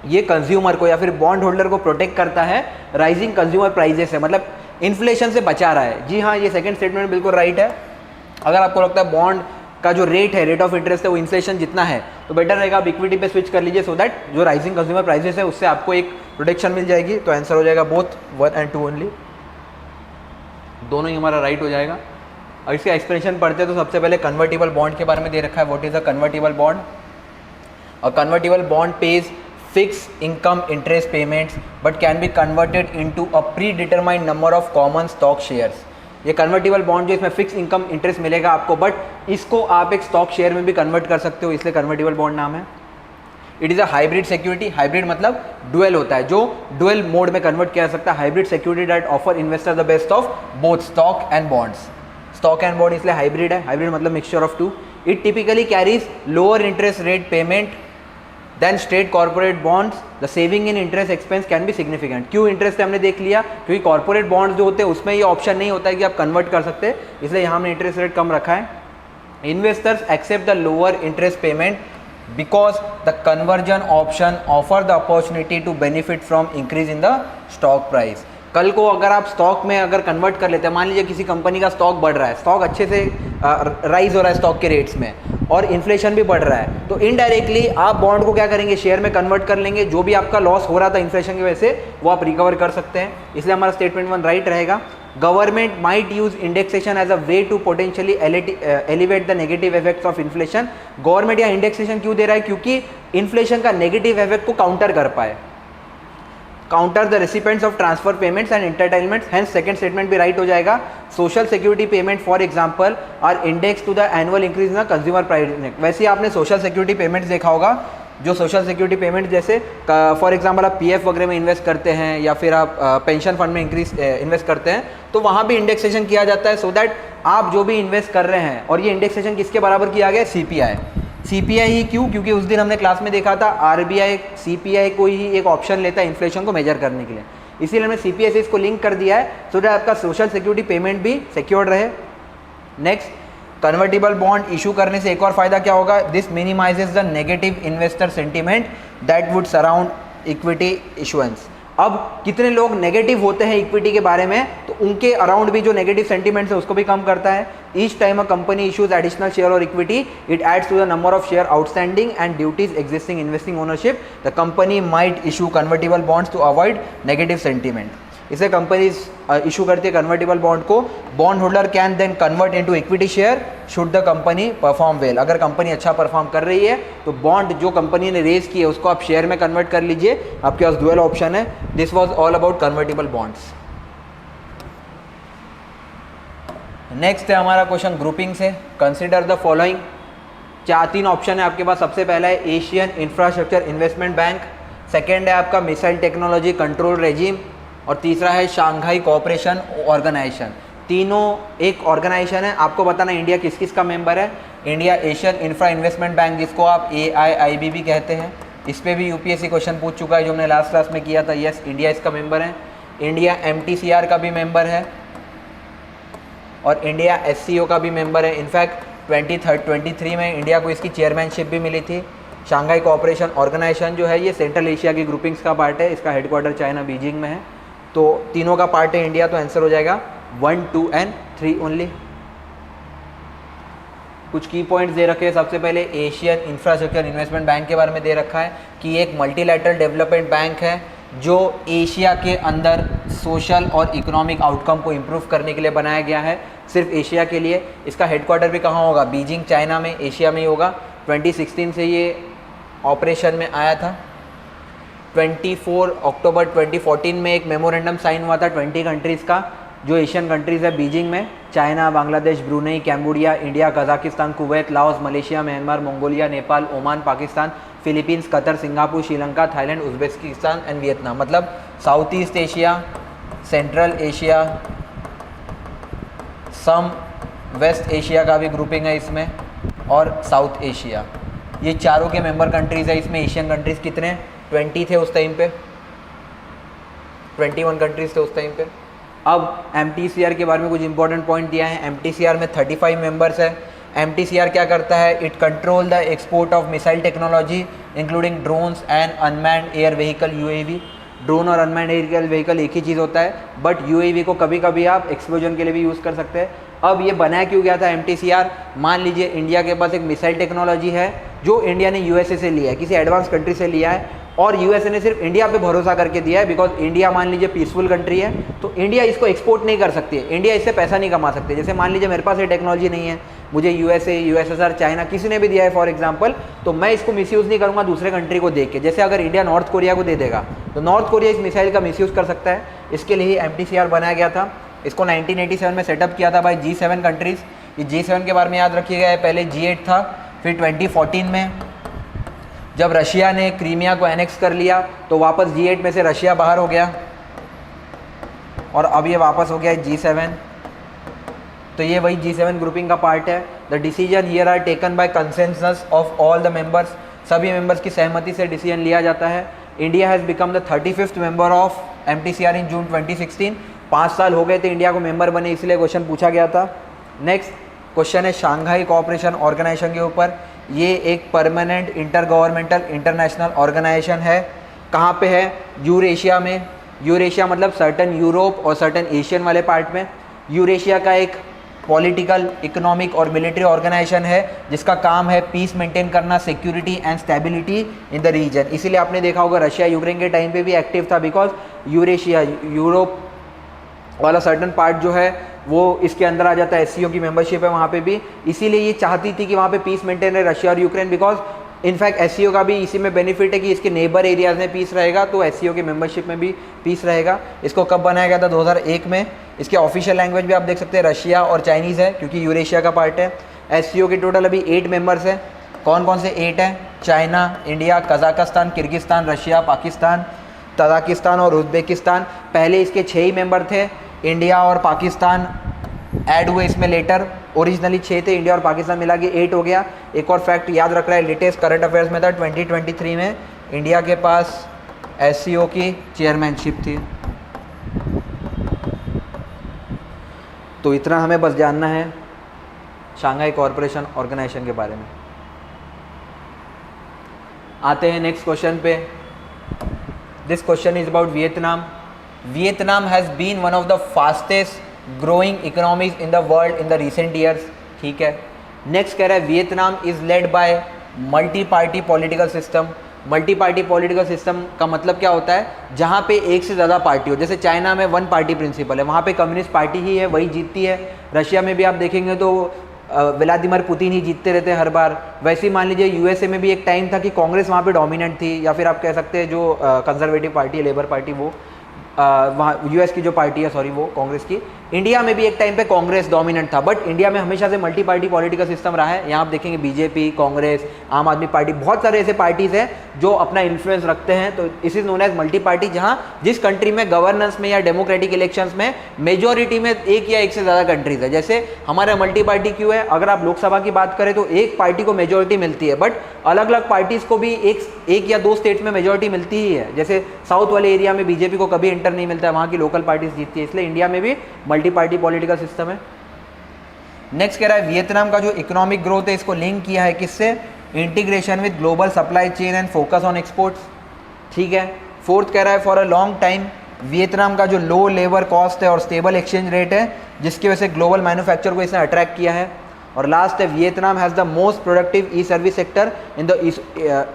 ये कंज्यूमर को या फिर बॉन्ड होल्डर को प्रोटेक्ट करता है राइजिंग कंज्यूमर प्राइजेस से, मतलब इन्फ्लेशन से बचा रहा है। जी हाँ, ये सेकंड स्टेटमेंट बिल्कुल राइट है। अगर आपको लगता है बॉन्ड का जो रेट है, रेट ऑफ इंटरेस्ट है, वो इन्फ्लेशन जितना है, तो बेटर रहेगा आप इक्विटी पे स्विच कर लीजिए सो दैट जो राइजिंग कंज्यूमर प्राइसेस है उससे आपको एक प्रोटेक्शन मिल जाएगी। तो आंसर हो जाएगा बोथ 1 and 2 ओनली, दोनों ही हमारा राइट हो जाएगा। और इसका एक्सप्लेनेशन पढ़ते हैं तो सबसे पहले कन्वर्टिबल बॉन्ड के बारे में दे रखा है। What is a convertible bond? A convertible bond page fixed income interest payments but can be converted into a predetermined number of common stock shares। ये कन्वर्टिबल बॉन्ड जो इसमें फिक्स इनकम इंटरेस्ट मिलेगा आपको, बट इसको आप एक stock share में भी कन्वर्ट कर सकते हो, इसलिए कन्वर्टिबल बॉन्ड नाम है। It is a hybrid security. Hybrid मतलब डुअल होता है, जो डुअल मोड में कन्वर्ट किया जा सकता है। Hybrid security that offer investor the best of both stock and bonds. Stock and bond इसलिए हाइब्रिड है। हाइब्रिड मतलब mixture of two. It typically carries lower interest rate payment than state corporate bonds. The saving in interest expense can be significant. क्यों interest हमने देख लिया, क्योंकि corporate bonds जो होते हैं उसमें ये ऑप्शन नहीं होता है कि आप कन्वर्ट कर सकते, इसलिए यहाँ हमने इंटरेस्ट रेट कम रखा है। Investors accept the lower interest payment because the conversion option offer the opportunity to benefit from increase in the stock price. कल को अगर आप स्टॉक में अगर कन्वर्ट कर लेते हैं, मान लीजिए किसी कंपनी का स्टॉक बढ़ रहा है, स्टॉक अच्छे से राइज हो रहा है स्टॉक के रेट्स में और इन्फ्लेशन भी बढ़ रहा है, तो इनडायरेक्टली आप बॉन्ड को क्या करेंगे, शेयर में कन्वर्ट कर लेंगे। जो भी आपका लॉस हो रहा था इन्फ्लेशन की वजह से वो आप रिकवर कर सकते हैं, इसलिए हमारा स्टेटमेंट 1 राइट रहेगा। Government might use indexation as a way to potentially elevate the negative effects of inflation. Government या इंडेक्सेशन क्यों दे रहा है, क्योंकि इन्फ्लेशन का नेगेटिव इफेक्ट को काउंटर कर पाए, counter the recipients of transfer payments and entertainments. Hence second statement भी राइट हो जाएगा। Social security payment for example are index to the annual increase in consumer price index. वैसे ही आपने सोशल सिक्योरिटी पेमेंट्स देखा होगा, जो सोशल सिक्योरिटी पेमेंट जैसे फॉर एग्जांपल आप पीएफ वगैरह में इन्वेस्ट करते हैं या फिर आप पेंशन फंड में इन्वेस्ट करते हैं, तो वहाँ भी इंडेक्सेशन किया जाता है सो दैट आप जो भी इन्वेस्ट कर रहे हैं, और ये इंडेक्सेशन किसके बराबर किया गया है, सीपीआई। सीपीआई ही क्यों, क्योंकि उस दिन हमने क्लास में देखा था आरबीआई सीपीआई को ही एक ऑप्शन लेता है इन्फ्लेशन को मेजर करने के लिए, इसीलिए हमने सीपीआई से इसको लिंक कर दिया है सो दैट आपका सोशल सिक्योरिटी पेमेंट भी सिक्योर्ड रहे। नेक्स्ट, कन्वर्टिबल बॉन्ड इशू करने से एक और फायदा क्या होगा, this minimises the negative investor sentiment that would surround equity issuance. अब कितने लोग नेगेटिव होते हैं इक्विटी के बारे में, तो उनके अराउंड भी जो नेगेटिव सेंटीमेंट्स है उसको भी कम करता है। Each time a company issues additional share और equity it adds to the number of share outstanding and duties existing investing ownership. The company might issue convertible bonds to avoid negative sentiment. इसे companies issue करती है convertible bond को। Bond holder can then convert into equity share should the company perform well. अगर कंपनी अच्छा perform कर रही है तो बॉन्ड जो कंपनी ने रेज की है उसको आप शेयर में कन्वर्ट कर लीजिए, आपके पास डुअल ऑप्शन है। This was all about convertible bonds. Next है हमारा क्वेश्चन ग्रुपिंग से। Consider the following. 3 ऑप्शन है आपके पास। सबसे पहला है Asian infrastructure investment bank, second है आपका मिसाइल टेक्नोलॉजी कंट्रोल रेजिम, और तीसरा है शांघाई कोऑपरेशन ऑर्गेनाइजेशन। तीनों एक ऑर्गेनाइजेशन है, आपको बताना इंडिया किस किस का मेंबर है। India Asian infra investment bank जिसको आप AIIB भी कहते हैं, इस पे भी यूपीएससी क्वेश्चन पूछ चुका है जो हमने लास्ट क्लास में किया था। यस, इंडिया इसका मेंबर है। इंडिया एमटीसीआर का भी मेंबर है और इंडिया एससीओ का भी मेंबर है। इनफैक्ट 23 में इंडिया को इसकी चेयरमैनशिप भी मिली थी। शंघाई कोऑपरेशन ऑर्गेनाइजेशन जो है ये सेंट्रल एशिया की ग्रुपिंग्स का पार्ट है। इसका हेडक्वार्टर चाइना बीजिंग में है। तो तीनों का पार्ट है इंडिया, तो आंसर हो जाएगा 1, 2 एंड 3 ओनली। कुछ की पॉइंट्स दे रखे हैं। सबसे पहले एशियन इंफ्रास्ट्रक्चर इन्वेस्टमेंट बैंक के बारे में दे रखा है कि एक मल्टीलैटरल डेवलपमेंट बैंक है जो एशिया के अंदर सोशल और इकोनॉमिक आउटकम को इम्प्रूव करने के लिए बनाया गया है, सिर्फ एशिया के लिए। इसका हेडक्वार्टर भी कहाँ होगा? बीजिंग चाइना में, एशिया में ही होगा। 2016 से ये ऑपरेशन में आया था। 24 अक्टूबर 2014 में एक मेमोरेंडम साइन हुआ था 20 कंट्रीज़ का, जो एशियन कंट्रीज़ है बीजिंग में, China, Bangladesh, Brunei, Cambodia, India, Kazakhstan, Kuwait, Laos, Malaysia, Myanmar, Mongolia, Nepal, Oman, Pakistan, Philippines, Qatar, Singapore, Sri Lanka, Thailand, Uzbekistan and Vietnam. मतलब south east Asia, central Asia, some west Asia का भी grouping है इसमें, और साउथ एशिया। ये चारों के मेंबर कंट्रीज़ है इसमें। एशियन कंट्रीज़ कितने? 20 थे उस टाइम पे, 21 कंट्रीज़ थे उस टाइम पे। अब एमटीसीआर के बारे में कुछ इंपॉर्टेंट पॉइंट दिया है। एमटीसीआर में 35 मेंबर्स है। एमटीसीआर क्या करता है? It control the export of missile technology including drones and unmanned air vehicle UAV. Drone और अनमैन्ड एयर व्हीकल एक ही चीज़ होता है, बट यूएवी को कभी कभी आप एक्सप्लोजन के लिए भी यूज़ कर सकते हैं। अब ये बनाया क्यों गया था एमटीसीआर? मान लीजिए इंडिया के पास एक मिसाइल टेक्नोलॉजी है जो इंडिया ने यूएसए से लिया है, किसी एडवांस कंट्री से लिया है, और यूएसए ने सिर्फ इंडिया पे भरोसा करके दिया है बिकॉज इंडिया मान लीजिए पीसफुल कंट्री है, तो इंडिया इसको एक्सपोर्ट नहीं कर सकती है, इंडिया इससे पैसा नहीं कमा सकती। जैसे मान लीजिए मेरे पास ये टेक्नोलॉजी नहीं है, मुझे यूएसए, यूएसएसआर, चाइना किसी ने भी दिया है फॉर एग्जांपल, तो मैं इसको मिसयूज़ नहीं करूँगा दूसरे कंट्री को देख के। जैसे अगर इंडिया नॉर्थ कोरिया को दे देगा तो नॉर्थ कोरिया इस मिसाइल का मिसयूज़ कर सकता है। इसके लिए एमटीसीआर बनाया गया था। इसको 1987 में सेटअप किया था बाय G7 कंट्रीज़। ये G7 के बारे में याद रखिएगा, पहले G8 था, फिर 2014 में जब रशिया ने क्रीमिया को एनेक्स कर लिया तो वापस G8 में से रशिया बाहर हो गया और अब ये वापस हो गया है G7। तो ये वही G7 ग्रुपिंग का पार्ट है। The decision here are taken by consensus of all the members. सभी मेंबर्स की सहमति से डिसीजन लिया जाता है। India has become the 35th member of MTCR in June 2016। 5 साल हो गए थे इंडिया को मेंबर बने, इसलिए क्वेश्चन पूछा गया था। नेक्स्ट क्वेश्चन है शंघाई कोऑपरेशन ऑर्गेनाइजेशन के ऊपर। ये एक permanent inter governmental international organisation है। कहाँ पे है? यूरेशिया में। यूरेशिया मतलब सर्टन यूरोप और सर्टन एशियन वाले पार्ट में। यूरेशिया का एक पॉलिटिकल, इकोनॉमिक और मिलिट्री ऑर्गेनाइजेशन है जिसका काम है पीस मेंटेन करना, security and stability in the region. इसीलिए आपने देखा होगा रशिया यूक्रेन के टाइम पे भी एक्टिव था, बिकॉज यूरेशिया, यूरोप वाला सर्टन पार्ट जो है वो इसके अंदर आ जाता है। एससीओ की मेंबरशिप है वहाँ पे भी, इसीलिए ये चाहती थी कि वहाँ पे पीस मेंटेन रहे रशिया और यूक्रेन, बिकॉज इनफैक्ट एससीओ का भी इसी में बेनिफिट है कि इसके नेबर एरियाज़ में पीस रहेगा, तो एससीओ की मेंबरशिप में भी पीस रहेगा। इसको कब बनाया गया था? 2001 में। इसके ऑफिशियल लैंग्वेज भी आप देख सकते हैं रशिया और चाइनीज़ है क्योंकि यूरेशिया का पार्ट है। एससीओ के टोटल अभी 8 मेंबर्स हैं। कौन कौन से 8 हैं? China, India, Kazakhstan, Kyrgyzstan, Russia, Pakistan, Tajikistan और उज्बेकिस्तान। पहले इसके 6 ही मेंबर थे। इंडिया और पाकिस्तान ऐड हुए इसमें लेटर। ओरिजिनली 6 थे, इंडिया और पाकिस्तान मिला के 8 हो गया। एक और फैक्ट याद रख रहा है, लेटेस्ट करंट अफेयर्स में था 2023 में इंडिया के पास एससीओ की चेयरमैनशिप थी। तो इतना हमें बस जानना है शंघाई कोऑपरेशन ऑर्गेनाइजेशन के बारे में। आते हैं नेक्स्ट क्वेश्चन पे। This question is about Vietnam. Vietnam has been one of the fastest growing economies in the world in the recent years. ठीक है। नेक्स्ट कह रहा है Vietnam is led by multi party political system. Multi party political system का मतलब क्या होता है? जहाँ पे एक से ज़्यादा पार्टी हो। जैसे चाइना में 1 पार्टी प्रिंसिपल है, वहाँ पे कम्युनिस्ट पार्टी ही है, वही जीतती है। रशिया में भी आप देखेंगे तो व्लादिमीर पुतिन ही जीतते रहते हैं हर बार। वैसे ही मान लीजिए यूएसए में भी एक टाइम था कि कांग्रेस वहाँ पे डोमिनेंट थी, या फिर आप कह सकते हैं जो कंजर्वेटिव पार्टी है, लेबर पार्टी, वो वहाँ यूएस की जो पार्टी है, सॉरी, वो कांग्रेस की, इंडिया में भी एक टाइम पे कांग्रेस डोमिनेंट था, बट इंडिया में हमेशा से मल्टी पार्टी पॉलिटिकल सिस्टम रहा है। यहाँ आप देखेंगे बीजेपी, कांग्रेस, आम आदमी पार्टी, बहुत सारे ऐसे पार्टीज हैं जो अपना इन्फ्लुएंस रखते हैं। तो इस is known as multi party, जहाँ जिस कंट्री में गवर्नेंस में या डेमोक्रेटिक इलेक्शंस में मेजोरिटी में एक या एक से ज़्यादा कंट्रीज है। जैसे हमारा मल्टी पार्टी क्यों है, अगर आप लोकसभा की बात करें तो एक पार्टी को मेजोरिटी मिलती है, बट अलग अलग पार्टीज को भी एक या दो स्टेट्स में मेजोरिटी मिलती ही है। जैसे साउथ वाले एरिया में बीजेपी को कभी एंटर नहीं मिलता है, वहाँ की लोकल पार्टीज जीतती है, इसलिए इंडिया में भी मल्टी पार्टी पॉलिटिकल सिस्टम है। नेक्स्ट कह रहा है वियतनाम का जो इकोनॉमिक ग्रोथ है इसको लिंक किया है किससे, integration with global supply chain and focus on exports. ठीक है। फोर्थ कह रहा है for a long time Vietnam का जो लो लेबर कॉस्ट है और स्टेबल एक्सचेंज रेट है जिसकी वजह से ग्लोबल मैन्युफैक्चर को इसने अट्रैक्ट किया है। और लास्ट है Vietnam has the most productive E service sector in the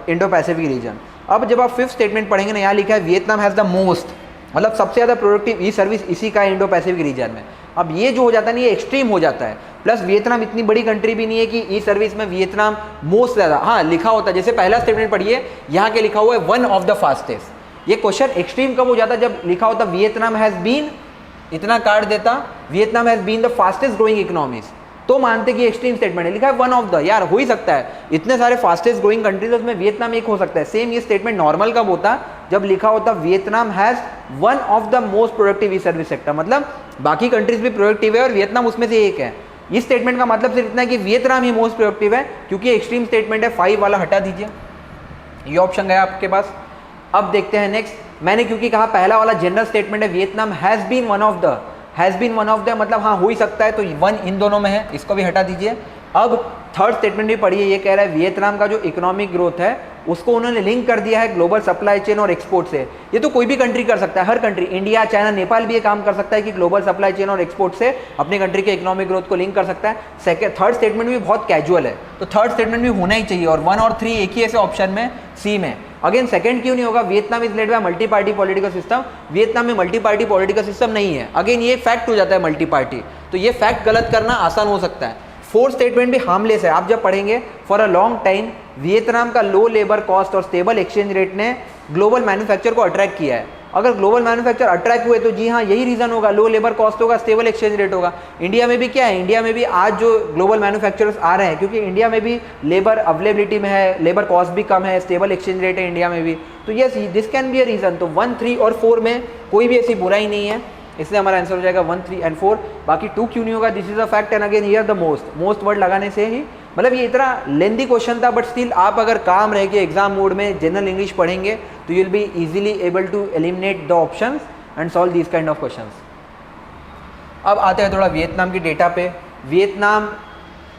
Indo Pacific region. अब जब आप फिफ्थ स्टेटमेंट पढ़ेंगे ना, यहाँ लिखा है वियतनाम हैज़ द मोस्ट, मतलब सबसे ज़्यादा प्रोडक्टिव ई सर्विस इसी का इंडो पैसिफिक रीजन में। अब ये जो हो जाता है ना, ये एक्सट्रीम हो जाता है। प्लस वियतनाम इतनी बड़ी कंट्री भी नहीं है कि ई सर्विस में वियतनाम मोस्ट ज़्यादा, हाँ लिखा होता है, जैसे पहला स्टेटमेंट पढ़िए, यहाँ के लिखा हुआ है वन ऑफ द फास्टेस्ट। ये क्वेश्चन एक्सट्रीम कब हो जाता है, जब लिखा होता वियतनाम हैज़ बीन, इतना काट देता Vietnam has been the fastest growing economies, तो मानते कि एक्सट्रीम स्टेटमेंट है। लिखा है वन ऑफ द, यार हो ही सकता है, इतने सारे फास्टेस्ट ग्रोइंग कंट्रीज उसमें वियतनाम एक हो सकता है। सेम ये स्टेटमेंट नॉर्मल कब होता, जब लिखा होता Vietnam has one of the most productive E service sector, मतलब बाकी कंट्रीज भी प्रोडक्टिव है और वियतनाम उसमें से एक है। इस स्टेटमेंट का मतलब सिर्फ इतना है कि वियतनाम ही मोस्ट प्रोडक्टिव है, क्योंकि एक्सट्रीम स्टेटमेंट है। 5 वाला हटा दीजिए, ये ऑप्शन गया आपके पास। अब देखते हैं नेक्स्ट, मैंने क्योंकि कहा पहला वाला जनरल स्टेटमेंट है Vietnam has been one of the, has been one of the मतलब हाँ हो ही सकता है, तो वन इन दोनों में है, इसको भी हटा दीजिए। अब थर्ड स्टेटमेंट भी पढ़िए, ये कह रहा है वियतनाम का जो इकोनॉमिक ग्रोथ है उसको उन्होंने लिंक कर दिया है ग्लोबल सप्लाई चेन और एक्सपोर्ट से। ये तो कोई भी कंट्री कर सकता है, हर कंट्री, इंडिया, चाइना, नेपाल भी ये काम कर सकता है कि ग्लोबल सप्लाई चेन और एक्सपोर्ट से अपनी कंट्री के इकोनॉमिक ग्रोथ को लिंक कर सकता है। सेकंड, थर्ड स्टेटमेंट भी बहुत कैजुअल है, तो थर्ड स्टेटमेंट भी होना ही चाहिए, और 1 और 3 एक ही ऐसे ऑप्शन में सी में। अगेन सेकंड क्यों नहीं होगा, Vietnam is led by multi party political system, Vietnam में मल्टी पार्टी पॉलिटिकल सिस्टम नहीं है। अगेन ये फैक्ट हो जाता है मल्टी पार्टी, तो ये फैक्ट गलत करना आसान हो सकता है। फोर्थ स्टेटमेंट भी हार्मलेस है, आप जब पढ़ेंगे for a long time Vietnam का लो लेबर कॉस्ट और स्टेबल एक्सचेंज रेट ने ग्लोबल मैन्युफैक्चर को अट्रैक्ट किया है। अगर ग्लोबल मैन्युफैक्चर अट्रैक्ट हुए तो जी हाँ यही रीजन होगा, लो लेबर कॉस्ट होगा, स्टेबल एक्सचेंज रेट होगा। इंडिया में भी क्या है, इंडिया में भी आज जो ग्लोबल मैन्युफैक्चरर्स आ रहे हैं, क्योंकि इंडिया में भी लेबर अवेलेबिलिटी में है, लेबर कॉस्ट भी कम है, स्टेबल एक्सचेंज रेट है इंडिया में भी, तो yes this can be a reason. तो 1, 3 और 4 में कोई भी ऐसी बुराई नहीं है, इसलिए हमारा आंसर हो जाएगा 1, 3 एंड 4। बाकी 2 क्यों नहीं होगा, this is a fact and again here the most word लगाने से ही, मतलब ये इतना लेंदी क्वेश्चन था, बट स्टिल आप अगर काम रह के एग्जाम मोड में जनरल इंग्लिश पढ़ेंगे तो you will be easily able to eliminate the options and solve these kind of questions. अब आते हैं थोड़ा वियतनाम की डेटा पे। Vietnam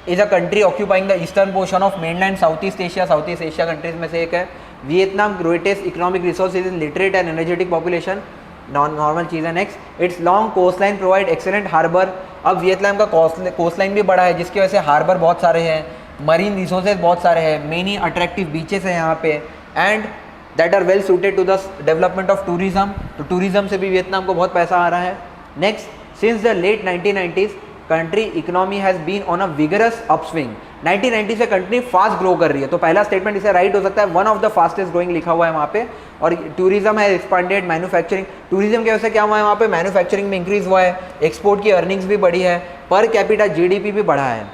is a country occupying the eastern portion of mainland south east Asia countries में से एक है। Vietnam greatest economic resources in literate and energetic population, normal चीज़ है। Next, its long coast line provide excellent harbour. अब Vietnam का coast line भी बड़ा है जिसकी वजह से हार्बर बहुत सारे हैं, मरीन रिसोर्सेज बहुत सारे हैं, मेनी अट्रैक्टिव बीचेस हैं यहाँ पे, and that are well suited to the development of tourism. तो टूरिज्म से भी वियतनाम को बहुत पैसा आ रहा है। Next, since the late 1990s country economy has been on a vigorous upswing. 1990 से कंट्री फास्ट ग्रो कर रही है, तो पहला स्टेटमेंट इसे राइट हो सकता है, one of the fastest growing लिखा हुआ है वहाँ पे। और टूरिज्म है एक्सपांडेड, मैन्युफैक्चरिंग, टूरिज्म की वजह से क्या हुआ है वहाँ पे, मैन्युफैक्चरिंग में इंक्रीज हुआ है, एक्सपोर्ट की अर्निंग्स भी बढ़ी है, पर कैपिटा जीडीपी भी बढ़ा है।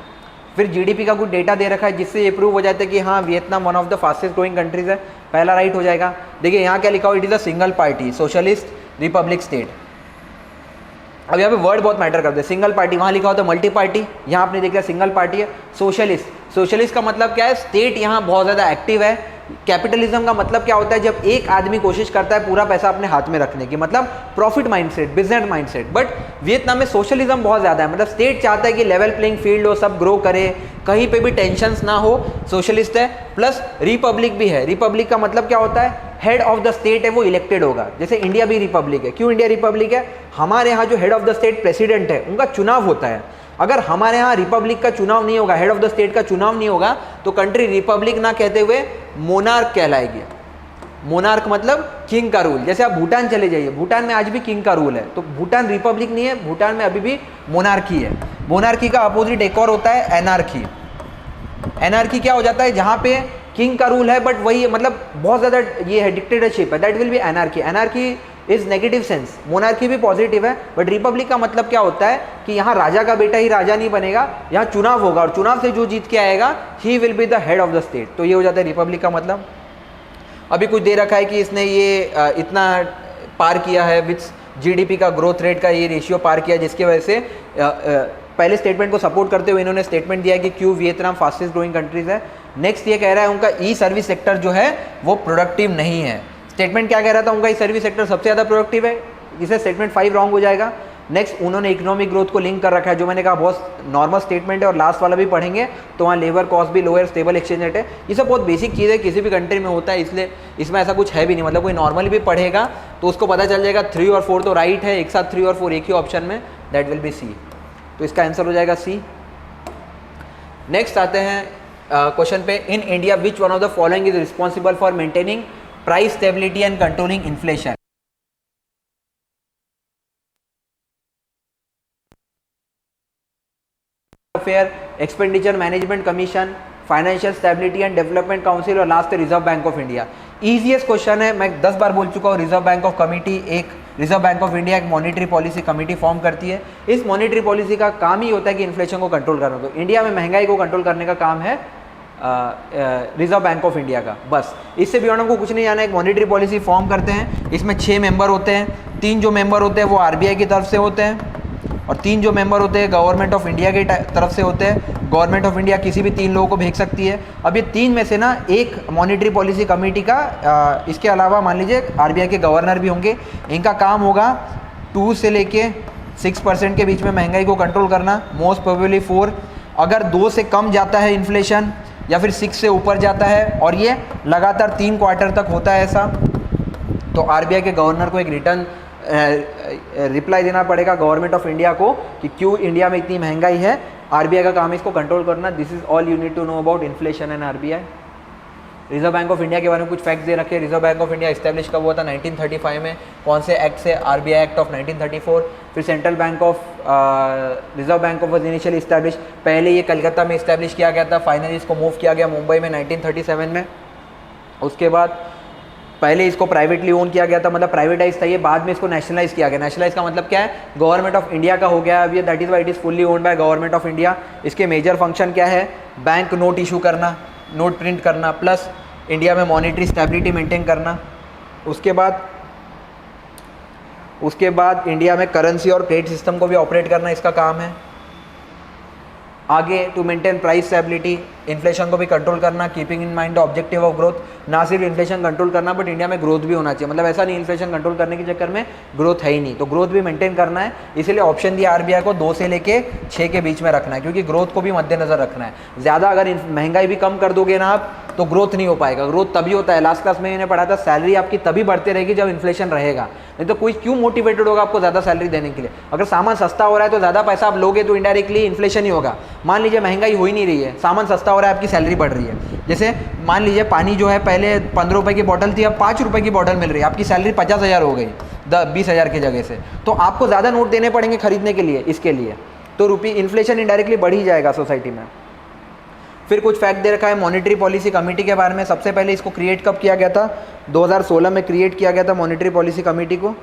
फिर जीडीपी का कुछ डेटा दे रखा है जिससे ये प्रूव हो जाता है कि हाँ Vietnam one of the fastest growing countries है, पहला राइट हो जाएगा। देखिए यहाँ क्या लिखा हुआ, it is a single party socialist Republic state. अब यहाँ पे वर्ड बहुत मैटर करते हैं, सिंगल पार्टी, वहाँ लिखा होता है मल्टी पार्टी, यहाँ आपने देख लिया सिंगल पार्टी है। सोशलिस्ट, सोशलिस्ट का मतलब क्या है, स्टेट यहाँ बहुत ज़्यादा एक्टिव है। कैपिटलिज्म का मतलब क्या होता है, जब एक आदमी कोशिश करता है पूरा पैसा अपने हाथ में रखने की, मतलब profit mindset, business mindset. But Vietnam में सोशलिज्म बहुत ज़्यादा है, मतलब स्टेट चाहता है कि लेवल प्लेइंग फील्ड हो, सब ग्रो करे, कहीं पे भी टेंशन्स ना हो, सोशलिस्ट है। प्लस रिपब्लिक भी है, रिपब्लिक का मतलब क्या होता है, हेड ऑफ द स्टेट है वो इलेक्टेड होगा, जैसे इंडिया भी रिपब्लिक है। क्यों इंडिया रिपब्लिक है, हमारे यहाँ जो head of the state president है उनका चुनाव होता है। अगर हमारे यहाँ रिपब्लिक का चुनाव नहीं होगा, हेड ऑफ द स्टेट का चुनाव नहीं होगा, तो कंट्री रिपब्लिक ना कहते हुए मोनार्क कहलाएगी। मोनार्क मतलब किंग का रूल। जैसे आप भूटान चले जाइए, भूटान में आज भी किंग का रूल है, तो भूटान रिपब्लिक नहीं है, भूटान में अभी भी मोनार्की है। मोनार्की का अपोजिट एक और होता है एनार्की। एनार्की क्या हो जाता है, जहाँ पे किंग का रूल है बट वही मतलब बहुत ज़्यादा ये है डिक्टेटरशिप है, that will B anarchy. Anarchy is negative sense. Monarchy भी पॉजिटिव है, बट रिपब्लिक का मतलब क्या होता है कि यहाँ राजा का बेटा ही राजा नहीं बनेगा, यहाँ चुनाव होगा और चुनाव से जो जीत के आएगा he will be the head of the state. तो ये हो जाता है रिपब्लिक का मतलब। अभी कुछ दे रखा है कि इसने ये इतना पार किया है, विच जीडीपी का ग्रोथ रेट का ये रेशियो पार किया, जिसकी वजह से पहले स्टेटमेंट को सपोर्ट करते हुए इन्होंने स्टेटमेंट दिया है कि क्यों वियतनाम फास्टेस्ट ग्रोइंग कंट्रीज है। नेक्स्ट ये कह रहा है उनका ई सर्विस सेक्टर जो है वो प्रोडक्टिव नहीं है। स्टेटमेंट क्या कह रहा था, उनका ई सर्विस सेक्टर सबसे ज़्यादा प्रोडक्टिव है, इसे स्टेटमेंट 5 रॉन्ग हो जाएगा। नेक्स्ट उन्होंने इकोनॉमिक ग्रोथ को लिंक कर रखा है, जो मैंने कहा बहुत नॉर्मल स्टेटमेंट है, और लास्ट वाला भी पढ़ेंगे तो वहाँ लेबर कॉस्ट भी लोअर, स्टेबल एक्सचेंज रेट है। ये सब बहुत बेसिक चीज़ है, किसी भी कंट्री में होता है, इसलिए इसमें ऐसा कुछ है भी नहीं। मतलब कोई नॉर्मली भी पढ़ेगा तो उसको पता चल जाएगा 3 और 4 तो राइट है, एक साथ 3 और 4 एक ही ऑप्शन में, दैट विल बी सी। तो इसका आंसर हो जाएगा सी। नेक्स्ट आते हैं क्वेश्चन पे, in India which one of the following is responsible for maintaining price stability and controlling inflation. Fair, expenditure management commission, financial stability and development council और last reserve bank of India. Easiest question है, मैं 10 बार बोल चुका हूँ। Reserve bank of committee एक reserve bank of India एक monetary policy committee form करती है। इस मॉनेटरी पॉलिसी का काम ही होता है कि इन्फ्लेशन को कंट्रोल करना। तो इंडिया में महंगाई को कंट्रोल करने का काम है रिजर्व बैंक ऑफ इंडिया का, बस। इससे बियॉन्ड हमको कुछ नहीं जाना है। एक मॉनेटरी पॉलिसी फॉर्म करते हैं, इसमें 6 मेंबर होते हैं। 3 जो मेंबर होते हैं वो आरबीआई की तरफ से होते हैं, और 3 जो मेंबर होते हैं गवर्नमेंट ऑफ इंडिया की तरफ से होते हैं। गवर्नमेंट ऑफ इंडिया किसी भी 3 लोगों को भेज सकती है। अब ये 3 में से ना एक मॉनेटरी पॉलिसी कमेटी का, इसके अलावा मान लीजिए आरबीआई के गवर्नर भी होंगे। इनका काम होगा 2 से लेके 6% के बीच में महंगाई को कंट्रोल करना, मोस्ट प्रोबेबली 4। अगर 2 से कम जाता है इन्फ्लेशन या फिर 6 से ऊपर जाता है और ये लगातार 3 क्वार्टर तक होता है ऐसा, तो आरबीआई के गवर्नर को एक रिटर्न रिप्लाई देना पड़ेगा गवर्नमेंट ऑफ इंडिया को कि क्यों इंडिया में इतनी महंगाई है। आरबीआई का काम है इसको कंट्रोल करना। This is all you need to know about inflation and RBI. Reserve bank of India के बारे में कुछ फैक्ट्स दे रखे हैं। Reserve bank of India establish कब हुआ था, 1935 में। कौन से एक्ट से, आरबीआई एक्ट ऑफ 1934। फिर central bank of reserve bank of was initially establish, पहले ये कलकत्ता में इस्टेब्लिश किया गया था, फाइनली इसको मूव किया गया मुंबई में 1937 में। उसके बाद पहले इसको प्राइवेटली ओन किया गया था, मतलब प्राइवेटाइज था ये, बाद में इसको नेशनलाइज किया गया। नेशनलाइज का मतलब क्या है, गवर्नमेंट ऑफ इंडिया का हो गया अब ये, that is why it is fully owned by government of India. इसके मेजर फंक्शन क्या है, बैंक नोट इशू करना, नोट प्रिंट करना, प्लस इंडिया में मॉनेटरी स्टेबिलिटी मेंटेन करना। उसके बाद इंडिया में करेंसी और क्रेडिट सिस्टम को भी ऑपरेट करना इसका काम है। आगे to maintain price stability, inflation को भी कंट्रोल करना, keeping in mind the objective of growth. ना सिर्फ इन्फ्लेशन कंट्रोल करना बट इंडिया में ग्रोथ भी होना चाहिए, मतलब ऐसा नहीं इन्फ्लेशन कंट्रोल करने के चक्कर में ग्रोथ है ही नहीं, तो ग्रोथ भी मेंटेन करना है। इसीलिए ऑप्शन दिया आरबीआई को 2 से लेके 6 के बीच में रखना है, क्योंकि ग्रोथ को भी मद्देनजर रखना है। ज़्यादा अगर महंगाई भी कम कर दोगे ना आप तो ग्रोथ नहीं हो पाएगा। ग्रोथ तभी होता है, लास्ट क्लास में मैंने पढ़ा था, सैलरी आपकी तभी बढ़ती रहेगी जब इन्फ्लेशन रहेगा, नहीं तो कोई क्यों मोटिवेटेड होगा आपको ज़्यादा सैलरी देने के लिए। अगर सामान सस्ता हो रहा है तो ज़्यादा पैसा आप लोगे तो इनडायरेक्टली इन्फ्लेशन ही होगा। मान लीजिए महंगाई हो ही नहीं रही है, सामान सस्ता हो रहा है, आपकी सैलरी बढ़ रही है। जैसे मान लीजिए पानी जो है पहले 15 रुपये की बॉटल थी, अब 5 रुपये की बॉटल मिल रही है, आपकी सैलरी 50,000 हो गई 20,000 की जगह से, तो आपको ज़्यादा नोट देने पड़ेंगे खरीदने के लिए, इसके लिए तो रुपये इन्फ्लेशन इनडायरेक्टली बढ़ ही जाएगा सोसाइटी में। फिर कुछ फैक्ट दे रखा है मॉनेटरी पॉलिसी कमेटी के बारे में। सबसे पहले इसको क्रिएट कब किया गया था, 2016 में क्रिएट किया गया था मॉनेटरी पॉलिसी कमेटी को।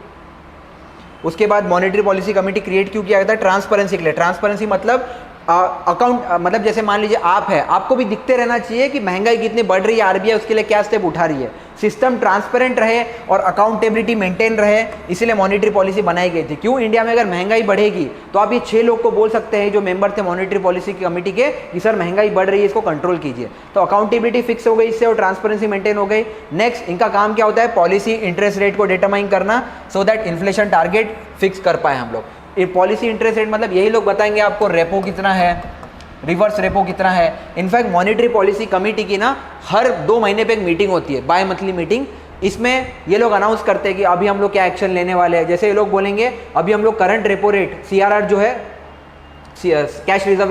उसके बाद मॉनेटरी पॉलिसी कमेटी क्रिएट क्यों किया गया था, ट्रांसपेरेंसी के लिए। ट्रांसपेरेंसी मतलब अकाउंट, मतलब जैसे मान लीजिए आप है, आपको भी दिखते रहना चाहिए कि महंगाई कितनी बढ़ रही है, आरबीआई उसके लिए क्या स्टेप उठा रही है। सिस्टम ट्रांसपेरेंट रहे और अकाउंटेबिलिटी मेंटेन रहे, इसीलिए मॉनेटरी पॉलिसी बनाई गई थी। क्यों, इंडिया में अगर महंगाई बढ़ेगी तो आप ये 6 लोग को बोल सकते हैं जो मेंबर थे मॉनेटरी पॉलिसी कमेटी के कि सर महंगाई बढ़ रही है, इसको कंट्रोल कीजिए। तो अकाउंटेबिलिटी फिक्स हो गई इससे और ट्रांसपेरेंसी मेंटेन हो गई। नेक्स्ट इनका काम क्या होता है, पॉलिसी इंटरेस्ट रेट को डिटरमाइन करना, so that inflation target fix कर पाए हम लोग। ये पॉलिसी इंटरेस्ट रेट मतलब यही लोग बताएंगे आपको रेपो कितना है, रिवर्स रेपो कितना है। इनफैक्ट मॉनेटरी पॉलिसी कमेटी की ना हर 2 महीने पे एक मीटिंग होती है, बाय मंथली मीटिंग। इसमें ये लोग अनाउंस करते हैं कि अभी हम लोग क्या एक्शन लेने वाले हैं। जैसे ये लोग बोलेंगे अभी हम लोग करंट रेपो रेट CRR जो है, कैश रिजर्व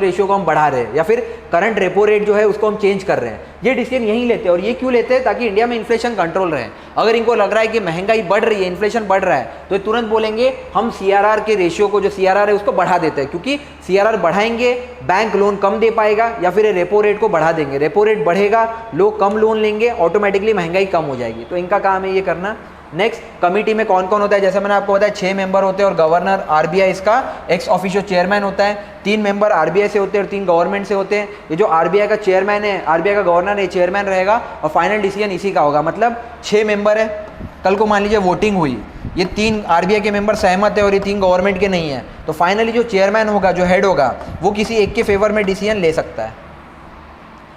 रेशियो को हम बढ़ा रहे हैं, या फिर करंट रेपो रेट जो है उसको हम चेंज कर रहे हैं। ये डिसीजन यही लेते हैं, और ये क्यों लेते हैं, ताकि इंडिया में इन्फ्लेशन कंट्रोल रहे। अगर इनको लग रहा है कि महंगाई बढ़ रही है, इन्फ्लेशन बढ़ रहा है, तो ये तुरंत बोलेंगे हम CRR के रेशियो को, जो CRR है उसको बढ़ा देते हैं, क्योंकि CRR बढ़ाएंगे बैंक लोन कम दे पाएगा, या फिर रेपो रेट को बढ़ा देंगे, रेपो रेट बढ़ेगा, लोग कम लोन लेंगे, ऑटोमेटिकली महंगाई कम हो जाएगी। तो इनका काम है ये करना। नेक्स्ट कमिटी में कौन कौन होता है, जैसे मैंने आपको बताया 6 मेंबर होते हैं और गवर्नर आरबीआई इसका एक्स ऑफिशियो चेयरमैन होता है। 3 मेंबर आरबीआई से होते हैं और 3 गवर्नमेंट से होते हैं। ये जो आरबीआई का चेयरमैन है, आरबीआई का गवर्नर है, चेयरमैन रहेगा और फाइनल डिसीजन इसी का होगा। मतलब 6 मेंबर है, कल को मान लीजिए वोटिंग हुई, ये 3 आरबीआई के मेंबर सहमत है और ये 3 गवर्नमेंट के नहीं है, तो फाइनली जो चेयरमैन होगा, जो हेड होगा, वो किसी एक के फेवर में डिसीजन ले सकता है।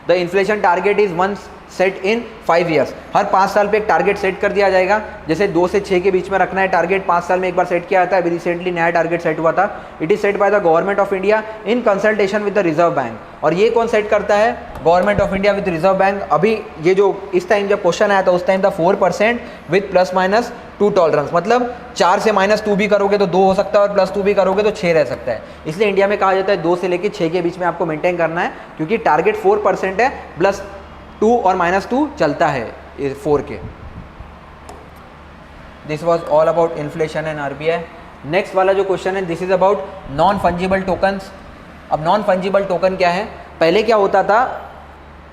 The inflation target is once set in 5 years. हर 5 साल पे एक टारगेट सेट कर दिया जाएगा। जैसे 2 से 6 के बीच में रखना है टारगेट, 5 साल में एक बार सेट किया जाता है। अभी रिसेंटली नया टारगेट सेट हुआ था। It is set by the government of India in consultation with the reserve bank. और ये कौन सेट करता है? Government of India with reserve bank. अभी ये जो इस टाइम जब क्वेश्चन आया था उस टाइम था 4% विद +-2 टॉलरेंस। मतलब 4 से -2 भी करोगे तो 2 हो सकता है और +2 भी करोगे तो 6 रह सकता है। इसलिए इंडिया में कहा जाता है 2 से लेकर 6 के बीच में आपको मेंटेन करना है, क्योंकि टारगेट 4% है, +2 और -2 चलता है 4 के। This was all about inflation and RBI. Next वाला जो क्वेश्चन है, this is about non fungible tokens. अब नॉन फंजिबल टोकन क्या है? पहले क्या होता था,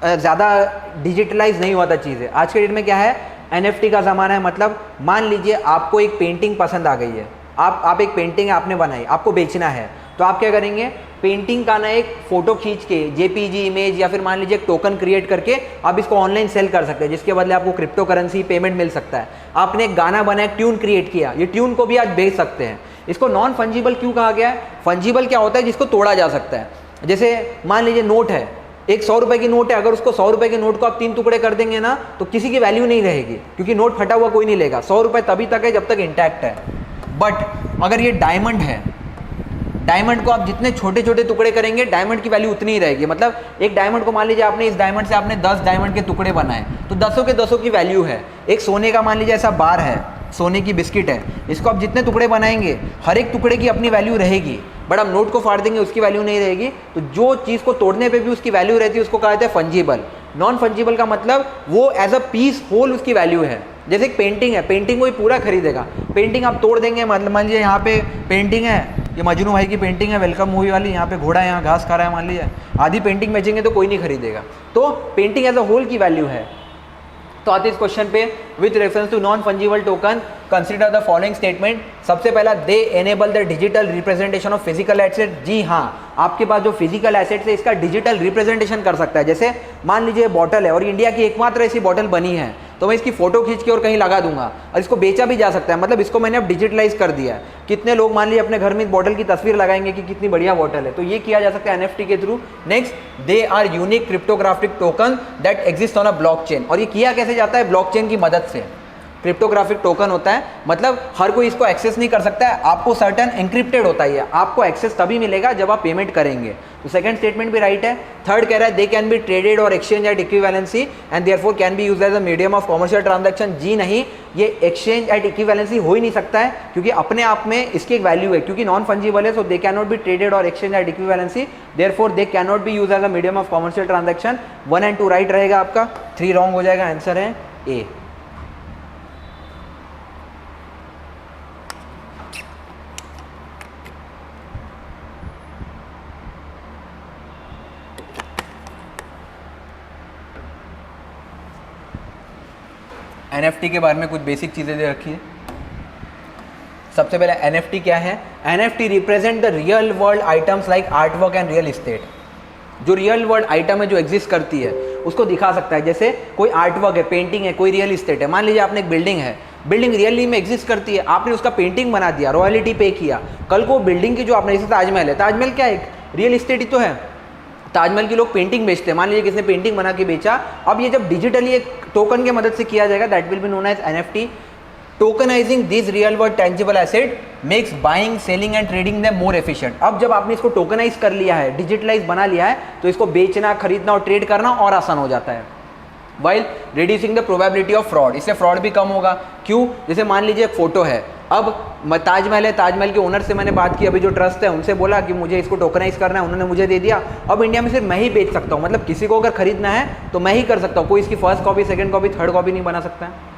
ज़्यादा डिजिटलाइज नहीं हुआ था चीज़ें। आज के डेट में क्या है, NFT का ज़माना है। मतलब मान लीजिए आपको एक पेंटिंग पसंद आ गई है, आप एक पेंटिंग आपने बनाई, आपको बेचना है, तो आप क्या करेंगे, पेंटिंग का ना एक फ़ोटो खींच के JPG इमेज या फिर मान लीजिए एक टोकन क्रिएट करके आप इसको ऑनलाइन सेल कर सकते हैं, जिसके बदले आपको क्रिप्टो करेंसी पेमेंट मिल सकता है। आपने एक गाना बनाया, एक ट्यून क्रिएट किया, ये ट्यून को भी आज बेच सकते हैं। इसको नॉन फंजिबल क्यों कहा गया है? फंजिबल क्या होता है? जिसको तोड़ा जा सकता है। जैसे मान लीजिए नोट है, एक 100 रुपये की नोट है, अगर उसको 100 रुपये के नोट को आप 3 टुकड़े कर देंगे ना, तो किसी की वैल्यू नहीं रहेगी, क्योंकि नोट फटा हुआ कोई नहीं लेगा। 100 रुपये तभी तक है जब तक इंटैक्ट है। बट अगर ये डायमंड है, डायमंड को आप जितने छोटे छोटे टुकड़े करेंगे, डायमंड की वैल्यू उतनी ही रहेगी। मतलब एक डायमंड को मान लीजिए आपने इस डायमंड से आपने 10 डायमंड के टुकड़े बनाए, तो 10 के 10 की वैल्यू है। एक सोने का मान लीजिए ऐसा बार है, सोने की बिस्किट है, इसको आप जितने टुकड़े बनाएंगे हर एक टुकड़े की अपनी वैल्यू रहेगी। बट हम नोट को फाड़ देंगे, उसकी वैल्यू नहीं रहेगी। तो जो चीज़ को तोड़ने पे भी उसकी वैल्यू रहती है, उसको कहा जाता है फंजिबल। नॉन फंजिबल का मतलब वो एज अ पीस होल उसकी वैल्यू है। जैसे एक पेंटिंग है, पेंटिंग कोई पूरा खरीदेगा, पेंटिंग आप तोड़ देंगे। मतलब मान लीजिए यहाँ पे पेंटिंग है, ये मजनू भाई की पेंटिंग है, वेलकम मूवी वाली, यहाँ पे घोड़ा है, यहाँ घास खा रहा है, मान लीजिए आधी पेंटिंग बेचेंगे तो कोई नहीं खरीदेगा। तो पेंटिंग एज अ होल की वैल्यू है। तो आते इस क्वेश्चन पे, with reference to non fungible token consider the following statement. सबसे पहला, they enable the digital representation of physical asset. जी हाँ, आपके पास जो फिजिकल एसेट्स है इसका डिजिटल रिप्रेजेंटेशन कर सकता है। जैसे मान लीजिए बॉटल है और इंडिया की एकमात्र ऐसी बॉटल बनी है, तो मैं इसकी फोटो खींच के और कहीं लगा दूंगा और इसको बेचा भी जा सकता है। मतलब इसको मैंने अब डिजिटलाइज कर दिया है। कितने लोग मान लीजिए अपने घर में बॉटल की तस्वीर लगाएंगे कि कितनी बढ़िया बॉटल है, तो ये किया जा सकता है NFT के through. Next, they are unique cryptographic token that exist on a blockchain. और ये किया कैसे जाता है? ब्लॉकचेन की मदद से। क्रिप्टोग्राफिक टोकन होता है, मतलब हर कोई इसको एक्सेस नहीं कर सकता है, आपको सर्टन एनक्रिप्टेड होता है, आपको एक्सेस तभी मिलेगा जब आप पेमेंट करेंगे। तो सेकंड स्टेटमेंट भी राइट है। थर्ड कह रहा है, दे कैन बी ट्रेडेड और exchange at equivalency and therefore can be used as a medium of commercial transaction. जी नहीं, ये एक्सचेंज एट इक्विवेलेंसी हो ही नहीं सकता है, क्योंकि अपने आप में इसकी एक वैल्यू है, क्योंकि नॉन फंजिबल है। So they can not be traded और exchange at equivalency, therefore they can not be used as a medium of commercial transaction. 1 और 2 राइट रहेगा आपका, 3 रॉन्ग हो जाएगा। आंसर है ए। NFT के बारे में कुछ बेसिक चीज़ें दे रखी है। सबसे पहले NFT क्या है? NFT represent the real world items like art work and real estate. जो रियल वर्ल्ड आइटम है, जो एग्जिस्ट करती है, उसको दिखा सकता है। जैसे कोई आर्ट वर्क है, पेंटिंग है, कोई रियल इस्टेट है। मान लीजिए आपने एक बिल्डिंग है, बिल्डिंग रियली में एग्जिस्ट करती है, आपने उसका पेंटिंग बना दिया, रॉयल्टी पे किया, कल को बिल्डिंग की जो आपने, जैसे ताजमहल है, ताजमहल क्या है? एक रियल इस्टेट ही तो है। ताजमहल की लोग पेंटिंग बेचते हैं, मान लीजिए किसने पेंटिंग बना के बेचा। अब ये जब डिजिटली एक टोकन की मदद से किया जाएगा, that will be known as NFT। Tokenizing this real world tangible asset makes buying, selling and trading them more efficient. अब जब आपने इसको टोकनाइज कर लिया है, डिजिटलाइज बना लिया है, तो इसको बेचना, खरीदना और ट्रेड करना और आसान हो जाता है। While reducing the probability of fraud, इससे फ्रॉड भी कम होगा। क्यों? जैसे मान लीजिए एक फोटो है, अब ताजमहल है, ताजमहल के ओनर से मैंने बात की, अभी जो ट्रस्ट है उनसे बोला कि मुझे इसको टोकनाइज करना है, उन्होंने मुझे दे दिया। अब इंडिया में सिर्फ मैं ही बेच सकता हूँ, मतलब किसी को अगर खरीदना है तो मैं ही कर सकता हूँ, कोई इसकी first copy, second copy, third copy नहीं बना सकता है।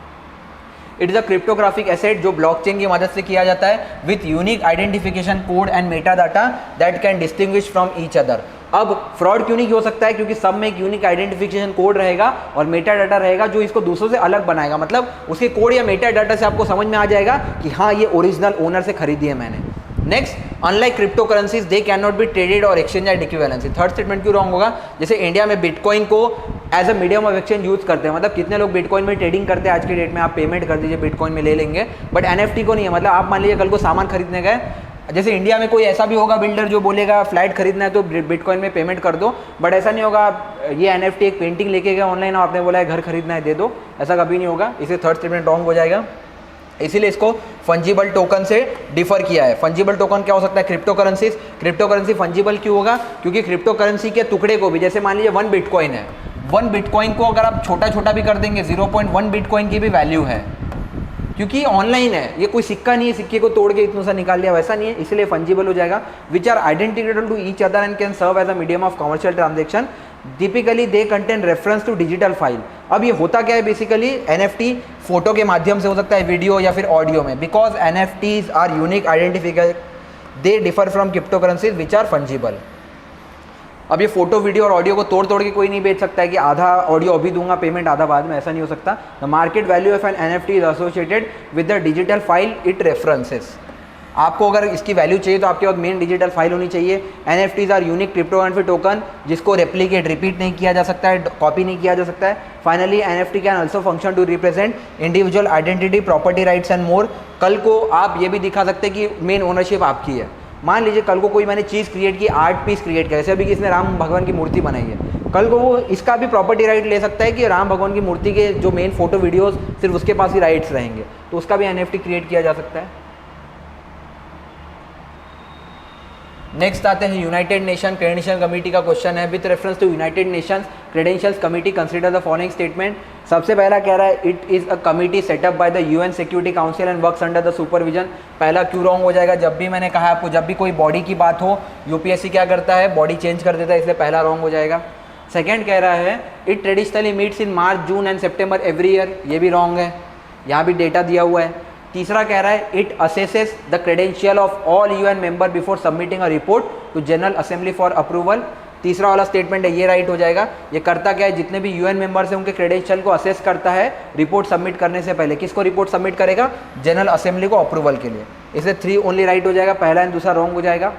It is a cryptographic asset जो ब्लॉकचेन की मदद से किया जाता है, with unique identification code and Meta data that can distinguish from each other. अब फ्रॉड क्यों नहीं हो सकता है, क्योंकि सब में एक यूनिक आइडेंटिफिकेशन कोड रहेगा और मेटा डाटा रहेगा जो इसको दूसरों से अलग बनाएगा। मतलब उसके कोड या मेटा डाटा से आपको समझ में आ जाएगा कि हाँ ये ओरिजिनल ओनर से खरीदी है मैंने। Next, unlike crypto currencies they can not be traded और exchange at equivalency. Third statement क्यों रॉन्ग होगा? जैसे इंडिया में बिटकॉइन को as a medium of exchange use करते हैं, मतलब कितने लोग बिटकॉइन में ट्रेडिंग करते हैं आज की डेट में, आप पेमेंट कर दीजिए बिटकॉइन में ले लेंगे, बट एनएफटी को नहीं है। मतलब आप मान लीजिए कल को सामान खरीदने गए, जैसे इंडिया में कोई ऐसा भी होगा बिल्डर जो बोलेगा फ्लैट खरीदना है तो बिटकॉइन में पेमेंट कर दो, बट ऐसा नहीं होगा ये एनएफटी एक पेंटिंग लेके गए ऑनलाइन और आपने बोला है घर खरीदना है दे दो, ऐसा कभी नहीं होगा। इसे थर्ड स्टेटमेंट रॉन्ग हो जाएगा, इसीलिए इसको फंजिबल टोकन से डिफर किया है। फंजिबल टोकन क्या हो सकता है? Crypto currencies. Crypto currency fungible क्यों होगा? क्योंकि क्रिप्टो करेंसी के टुकड़े को भी, जैसे मान लीजिए 1 बिटकॉइन है, 1 बिटकॉइन को अगर आप छोटा छोटा भी कर देंगे 0.1 बिटकॉइन की भी वैल्यू है, क्योंकि ऑनलाइन है, ये कोई सिक्का नहीं है सिक्के को तोड़ के इतना सा निकाल लिया, वैसा नहीं है, इसलिए फंजिबल हो जाएगा। Which are identified to each other and can serve as a medium of commercial transaction, typically they contain reference to digital file. अब ये होता क्या है बेसिकली? एनएफटी फोटो के माध्यम से हो सकता है, वीडियो या फिर ऑडियो में, because NFTs are unique identification, they differ from crypto currencies which are fungible. अब ये फोटो वीडियो और ऑडियो को तोड़ तोड़ के कोई नहीं बेच सकता है कि आधा ऑडियो अभी दूंगा पेमेंट आधा बाद में, ऐसा नहीं हो सकता। The market value of N NFT is associated with the digital file it references. आपको अगर इसकी वैल्यू चाहिए तो आपके पास मेन डिजिटल फाइल होनी चाहिए। NFTs are unique cryptocurrency token जिसको रेप्लिकेट रिपीट नहीं किया जा सकता है, कॉपी नहीं किया जा सकता है। Finally NFT can also function to represent individual identity, property rights and more. कल को आप ये भी दिखा सकते हैं कि मेन ओनरशिप आपकी है। मान लीजिए कल को कोई मैंने चीज़ क्रिएट की, आर्ट पीस क्रिएट किया, जैसे अभी किसने राम भगवान की मूर्ति बनाई है, कल को वो इसका भी प्रॉपर्टी राइट ले सकता है कि राम भगवान की मूर्ति के जो मेन फोटो वीडियोस सिर्फ उसके पास ही राइट्स रहेंगे, तो उसका भी एनएफटी क्रिएट किया जा सकता है। नेक्स्ट आते हैं यूनाइटेड नेशन क्रेडेंशियल कमेटी का क्वेश्चन है। With reference to United Nations credentials committee consider the following statement. सबसे पहला कह रहा है it is a committee set up by the UN security council and works under the supervision. पहला क्यों wrong हो जाएगा? जब भी मैंने कहा आपको, जब भी कोई बॉडी की बात हो यूपीएससी क्या करता है, बॉडी चेंज कर देता है, इसलिए पहला रॉन्ग हो जाएगा। सेकेंड कह रहा है it traditionally meets in March, June and September every year, ये भी रॉन्ग है, यहाँ भी डेटा दिया हुआ है। तीसरा कह रहा है it assesses the credential of all UN member before submitting a report to general assembly for approval. तीसरा वाला स्टेटमेंट है, ये राइट हो जाएगा। ये करता क्या है? जितने भी यूएन मेंबर्स हैं उनके क्रेडेंशियल को असेस करता है रिपोर्ट सबमिट करने से पहले। किसको रिपोर्ट सबमिट करेगा? जनरल असेंबली को अप्रूवल के लिए। इसलिए 3 ओनली राइट हो जाएगा, पहला एंड दूसरा रॉन्ग हो जाएगा।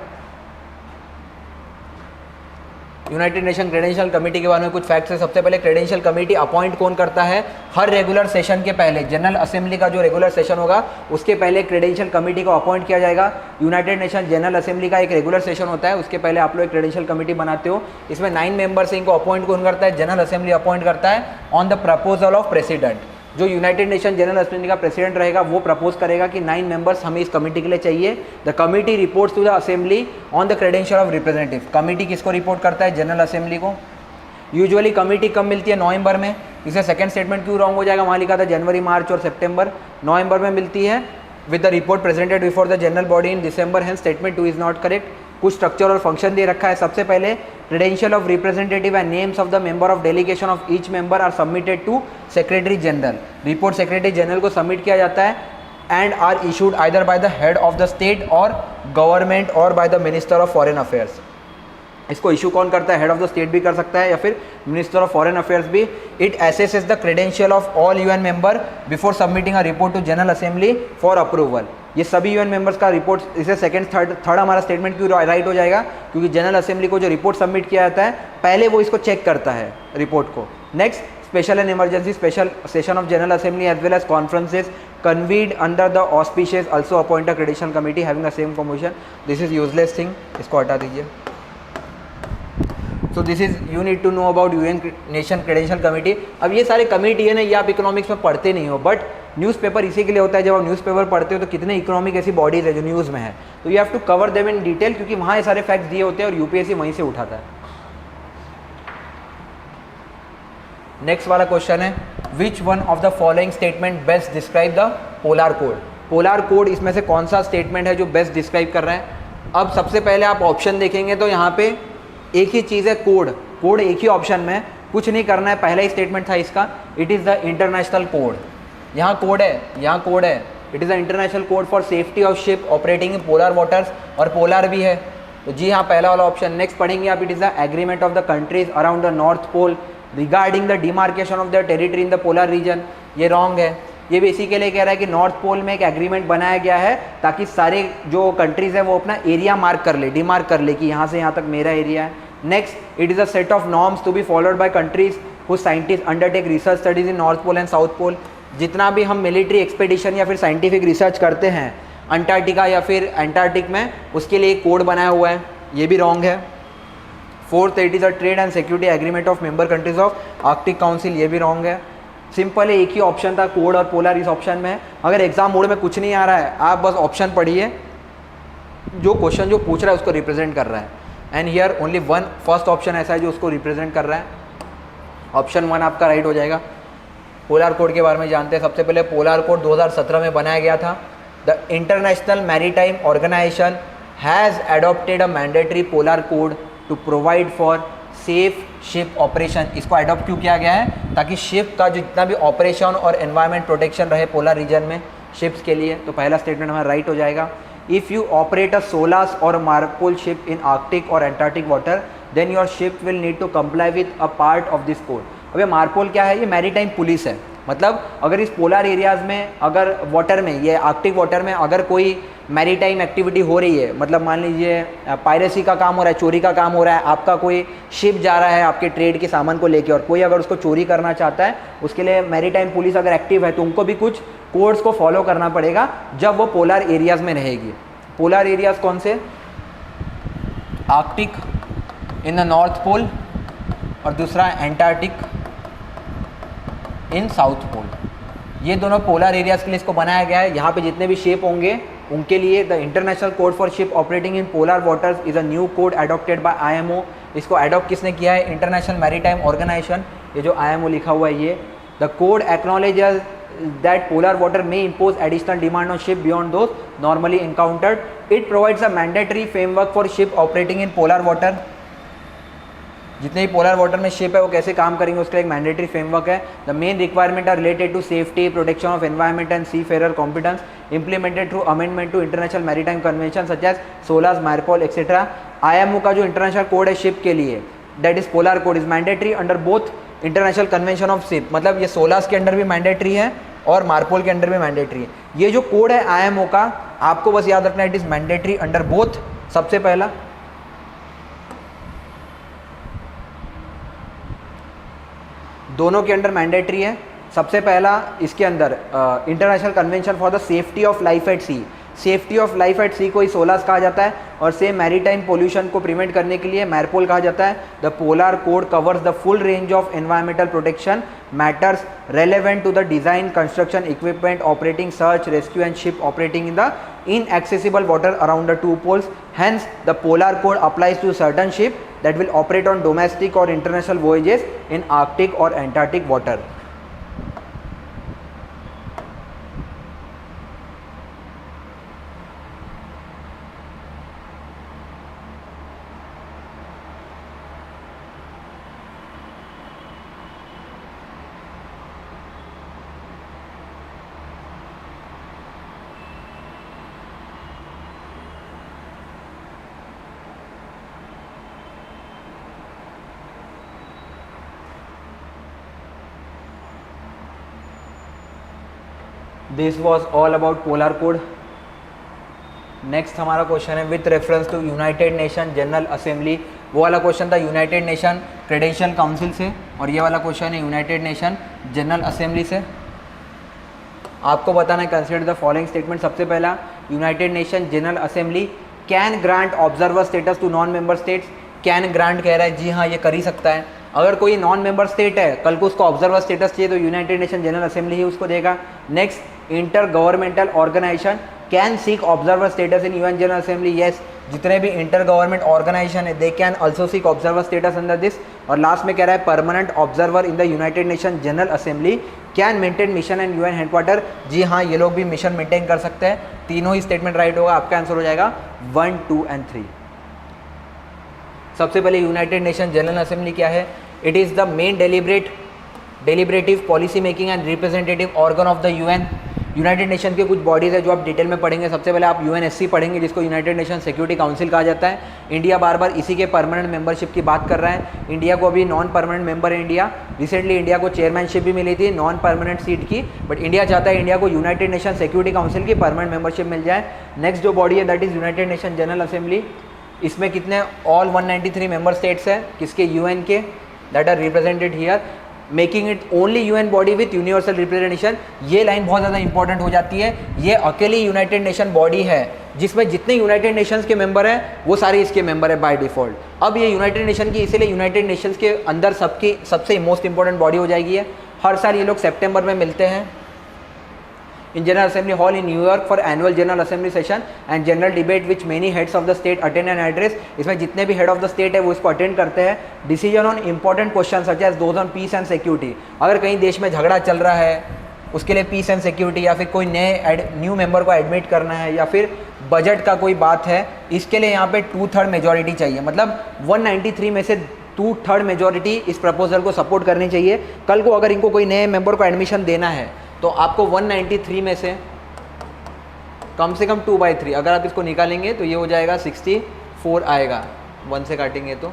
यूनाइटेड नेशन क्रेडेंशियल कमेटी के बारे में कुछ फैक्ट्स है। सबसे पहले क्रेडेंशियल कमेटी अपॉइंट कौन करता है? हर रेगुलर सेशन के पहले, जनरल असेंबली का जो रेगुलर सेशन होगा उसके पहले क्रेडेंशियल कमेटी को अपॉइंट किया जाएगा। यूनाइटेड नेशन जनरल असेंबली का एक रेगुलर सेशन होता है, उसके पहले आप लोग एक क्रेडेंशियल कमेटी बनाते हो। इसमें 9 मेंबर्स हैं, इनको अपॉइंट कौन करता है? जनरल असेंबली अपॉइंट करता है on the proposal of president. जो यूनाइटेड नेशन जनरल असेंबली का प्रेसिडेंट रहेगा वो प्रपोज करेगा कि 9 मेंबर्स हमें इस कमेटी के लिए चाहिए। The committee reports to the assembly on the credential of representative. Committee किसको रिपोर्ट करता है? जनरल असेंबली को। यूजुअली कमेटी कब मिलती है? नवंबर में। इसे सेकंड स्टेटमेंट क्यों रॉन्ग हो जाएगा? वहाँ लिखा था जनवरी, मार्च और सितंबर, नवंबर में मिलती है with the report presented before the general body in December, hence statement 2 is not correct. कुछ स्ट्रक्चर और फंक्शन दे रखा है। सबसे पहले credential of representative and names of the member of delegation of each member are submitted to secretary general. Report secretary general को submit किया जाता है and are issued either by the head of the state और government और by the minister of foreign affairs. इसको issue कौन करता है? हेड ऑफ द स्टेट भी कर सकता है या फिर मिनिस्टर ऑफ फॉरेन अफेयर्स भी। It assesses the credential of all UN member before submitting a report to general assembly for approval. ये सभी यूएन मेंबर्स का रिपोर्ट, इसे सेकंड थर्ड हमारा स्टेटमेंट क्यों राइट हो जाएगा? क्योंकि जनरल असेंबली को जो रिपोर्ट सबमिट किया जाता है पहले वो इसको चेक करता है रिपोर्ट को। Next, special and emergency special session of general assembly as well as conferences convened under the auspices also appoint a credential committee having the same commission. This is useless thing, इसको हटा दीजिए। So this is you need to know about UN Nation Credential Committee। अब ये सारे committee है ना, ये आप इकोनॉमिक्स में पढ़ते नहीं हो, बट न्यूज़पेपर इसी के लिए होता है। जब आप न्यूज़पेपर पढ़ते हो तो कितने इकोनॉमिक ऐसी बॉडीज़ है जो न्यूज़ में है, तो you have to cover them in detail, क्योंकि वहाँ ये सारे फैक्ट्स दिए होते हैं और यूपीएससी वहीं से उठाता है। नेक्स्ट वाला क्वेश्चन है विच one of the following statement best describe the polar code. Polar code इसमें से कौन सा स्टेटमेंट है जो बेस्ट डिस्क्राइब कर रहा है? अब सबसे पहले आप ऑप्शन देखेंगे तो यहाँ पे एक ही चीज़ है, कोड। कोड एक ही ऑप्शन में, कुछ नहीं करना है। पहला ही स्टेटमेंट था इसका, it is the international code. यहाँ कोड है, यहाँ कोड है, it is the international code for safety of ship operating in polar waters, और पोलर भी है। तो जी हाँ, पहला वाला ऑप्शन। नेक्स्ट पढ़ेंगे आप, it is the agreement of the countries around the north pole regarding the demarcation of the territory in the polar region. ये रॉन्ग है। ये बेसिकली कह रहा है कि नॉर्थ पोल में एक एग्रीमेंट बनाया गया है ताकि सारे जो कंट्रीज है वो अपना एरिया मार्क कर ले, डिमार्क कर ले कि यहाँ से यहाँ तक मेरा एरिया है। Next, it is a set of norms to be followed by countries who scientist undertake research studies in north pole and south pole. जितना भी हम मिलिट्री एक्सपेडिशन या फिर साइंटिफिक रिसर्च करते हैं अंटार्कटिका या फिर एंटार्क्टिक में, उसके लिए एक कोड बनाया हुआ है, ये भी रॉन्ग है। Fourth, it is a trade and security agreement of member countries of Arctic council, ये भी रॉन्ग है। सिंपल है, एक ही ऑप्शन था, कोड और पोलर इस ऑप्शन में है। अगर एग्जाम मोड में कुछ नहीं आ रहा है, आप बस ऑप्शन पढ़िए, जो क्वेश्चन जो पूछ रहा है उसको रिप्रेजेंट कर रहा है। And here only one first option ऐसा है जो उसको रिप्रेजेंट कर रहा है। ऑप्शन 1 आपका राइट हो जाएगा। पोलर कोड के बारे में जानते हैं। सबसे पहले पोलर कोड 2017 में बनाया गया था। The International maritime Organization has adopted a mandatory polar code to provide for safe ship operation. इसको अडॉप्ट क्यों किया गया है? ताकि शिप का जितना भी ऑपरेशन और एनवायरनमेंट प्रोटेक्शन रहे पोलर रीजन में शिप्स के लिए। तो पहला स्टेटमेंट हमारा राइट हो जाएगा। If you operate a SOLAS और मार्पोल शिप इन आर्कटिक और Antarctic water then your ship will need to comply with a part of this code. अब ये मार्पोल क्या है? ये मैरीटाइम पुलिस है। मतलब अगर इस पोलर एरियाज़ में, अगर वाटर में, ये आर्कटिक वाटर में अगर कोई मैरीटाइम एक्टिविटी हो रही है, मतलब मान लीजिए पायरेसी का काम हो रहा है, चोरी का काम हो रहा है, आपका कोई शिप जा रहा है आपके ट्रेड के सामान को लेके और कोई अगर उसको चोरी करना चाहता है, उसके लिए मैरीटाइम पुलिस अगर एक्टिव है तो उनको भी कुछ कोड्स को फॉलो करना पड़ेगा जब वो पोलर एरियाज़ में रहेगी। पोलर एरियाज़ कौन से? Arctic in the north pole और दूसरा एंटार्क्टिक इन साउथ पोल। ये दोनों पोलर एरियाज़ के लिए इसको बनाया गया है। यहाँ पे जितने भी शिप होंगे उनके लिए the international code for ship operating in polar waters is a new code adopted by IMO। इसको अडॉप्ट किसने किया है? International maritime organization. ये जो IMO लिखा हुआ है ये। The code acknowledges that polar water may impose additional demand on ship beyond those normally encountered. It provides a mandatory framework for ship operating in polar water. जितने भी polar water में ship है वो कैसे काम करेंगे उसका एक मैंडेटरी फ्रेमवर्क है। The main requirement are related to safety, protection of environment and seafarer competence implemented through amendment to international maritime convention such as SOLAS, MARPOL etcetera. IMO का जो इंटरनेशनल कोड है ship के लिए, that is polar code, is mandatory under both international convention of ship. मतलब ये solas के under भी mandatory है और मार्पोल के अंडर भी मैंडेटरी है। ये जो कोड है IMO का, आपको बस याद रखना, it is mandatory under both. सबसे पहला दोनों के अंडर मैंडेटरी है। सबसे पहला इसके अंदर international convention for the safety of life at sea. Safety of life at sea को ही सोलास कहा जाता है और सेम मैरीटाइम पोल्यूशन को प्रिवेंट करने के लिए मार्पोल कहा जाता है। The polar code covers the full range of environmental protection matters relevant to the design, construction, equipment, operating, search, rescue and ship operating in the inaccessible water around the two poles. Hence, the polar code applies to certain ships that will operate on domestic or international voyages in Arctic or Antarctic water. This was all about polar code. Next हमारा question है with reference to united nation general assembly. वो वाला question था United Nation credential council से और ये वाला question है यूनाइटेड नेशन जनरल असेंबली से। आपको बताना है कंसिडर द फॉलोइंग स्टेटमेंट। सबसे पहला, united nation general assembly can grant observer status to non member states. Can grant कह रहा है, जी हाँ ये कर ही सकता है। अगर कोई नॉन मेंबर स्टेट है, कल को उसको ऑब्जर्वर स्टेटस चाहिए तो यूनाइटेड नेशन जनरल असेंबली ही उसको देगा। Next, inter governmental organization can seek observer status in UN general assembly. Yes, जितने भी इंटर गवर्नमेंट ऑर्गेनाइजेशन है they can also seek observer status under this. और लास्ट में कह रहा है permanent observer in the united nation general assembly can maintain mission and UN headquarter. जी हाँ, ये लोग भी मिशन मेंटेन कर सकते हैं। तीनों ही स्टेटमेंट राइट होगा। आपका आंसर हो जाएगा 1, 2 एंड 3। सबसे पहले यूनाइटेड नेशन जनरल असेंबली क्या है? It is the main deliberative policy making and representative organ of the UN. United nation के कुछ बॉडीज़ है जो आप डिटेल में पढ़ेंगे। सबसे पहले आप यूएनएससी पढ़ेंगे, जिसको यूनाइटेड नेशन सिक्योरिटी काउंसिल कहा जाता है। इंडिया बार बार इसी के परमानेंट मेंबरशिप की बात कर रहा है। इंडिया को अभी नॉन परमानेंट मेंबर है इंडिया। रिसेंटली इंडिया को चेयरमैनशिप भी मिली थी नॉन परमानेंट सीट की, बट इंडिया चाहता है इंडिया को यूनाइटेड नेशन सिक्योरिटी काउंसिल की परमानेंट मेंबरशिप मिल जाए। नेक्स्ट जो बॉडी है that is United nation general assembly. इसमें कितने ऑल 193 मेंबर स्टेट्स है किसके, यूएन के, that are represented here, making it only UN body with universal representation. ये लाइन बहुत ज़्यादा इंपॉर्टेंट हो जाती है। ये अकेली यूनाइटेड नेशन बॉडी है जिसमें जितने यूनाइटेड नेशंस के मेंबर हैं वो सारे इसके मेंबर है बाय डिफॉल्ट। अब ये यूनाइटेड नेशन की इसीलिए यूनाइटेड नेशंस के अंदर सबकी सबसे मोस्ट इंपॉर्टेंट बॉडी हो जाएगी है। हर साल ये लोग सितंबर में मिलते हैं in General Assembly Hall in New York for annual General Assembly session and general debate which many heads of the state attend and address। इसमें जितने भी head of the state है वो इसको अटेंड करते हैं। Decision on important questions such as those on peace and security। अगर कहीं देश में झगड़ा चल रहा है उसके लिए पीस एंड सिक्योरिटी, या फिर कोई न्यू मेंबर को एडमिट करना है, या फिर बजट का कोई बात है, इसके लिए यहाँ पे 2/3 मेजोरिटी चाहिए। मतलब 193 में से 2/3 मेजोरिटी इस प्रपोजल को सपोर्ट करनी चाहिए। कल को अगर इनको कोई नए मेंबर को एडमिशन देना है तो आपको 193 में से कम से कम 2/3 अगर आप इसको निकालेंगे तो ये हो जाएगा 64 आएगा। 1 से काटेंगे तो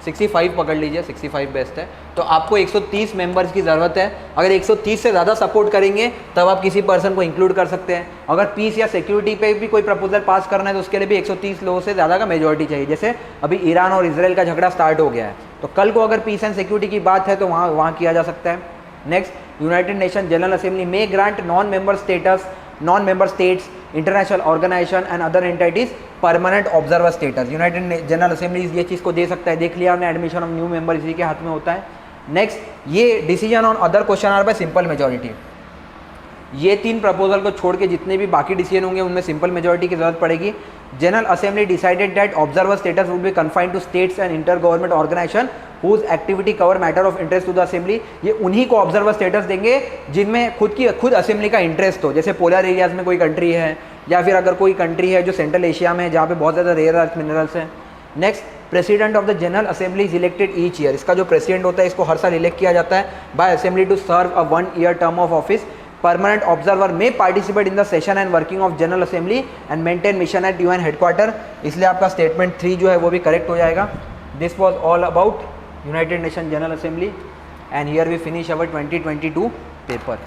65 पकड़ लीजिए, 65 बेस्ट है। तो आपको 130 मेंबर्स की ज़रूरत है। अगर 130 से ज़्यादा सपोर्ट करेंगे तब आप किसी पर्सन को इंक्लूड कर सकते हैं। अगर पीस या सिक्योरिटी पे भी कोई प्रपोजल पास करना है तो उसके लिए भी 130 लोगों से ज़्यादा का मेजोरिटी चाहिए। जैसे अभी ईरान और इसराइल का झगड़ा स्टार्ट हो गया है, तो कल को अगर पीस एंड सिक्योरिटी की बात है तो वहाँ किया जा सकता है। Next, united nation general assembly may grant non member states, international organization and other entities permanent observer status. United general assembly ये चीज़ को दे सकता है। देख लिया हमने, एडमिशन ऑफ न्यू मेंबर इसी के हाथ में होता है। नेक्स्ट, ये decision on other question are by simple majority. ये 3 प्रपोजल को छोड़ के जितने भी बाकी डिसीजन होंगे उनमें सिंपल मेजोरिटी की जरूरत पड़ेगी। General assembly decided that observer status would be confined to states and inter government organization whose activity cover matter of interest to the assembly. ये उन्हीं को ऑब्जर्वर स्टेटस देंगे जिनमें खुद असेंबली का इंटरेस्ट हो। जैसे पोलर एरियाज में कोई कंट्री है, या फिर अगर कोई कंट्री है जो सेंट्रल एशिया में है जहाँ पे बहुत ज़्यादा रेयर अर्थ मिनरल्स हैं। Next, president of the general assembly is elected each year. इसका जो प्रेसिडेंट होता है इसको हर साल इलेक्ट किया जाता है by assembly to serve a 1 year term of office. Permanent observer may participate in the session and working of general assembly and maintain mission at UN headquarter. इसलिए आपका स्टेटमेंट 3 जो है वो भी करेक्ट हो जाएगा। This was all about united nation general assembly and here we finish our 2022 paper.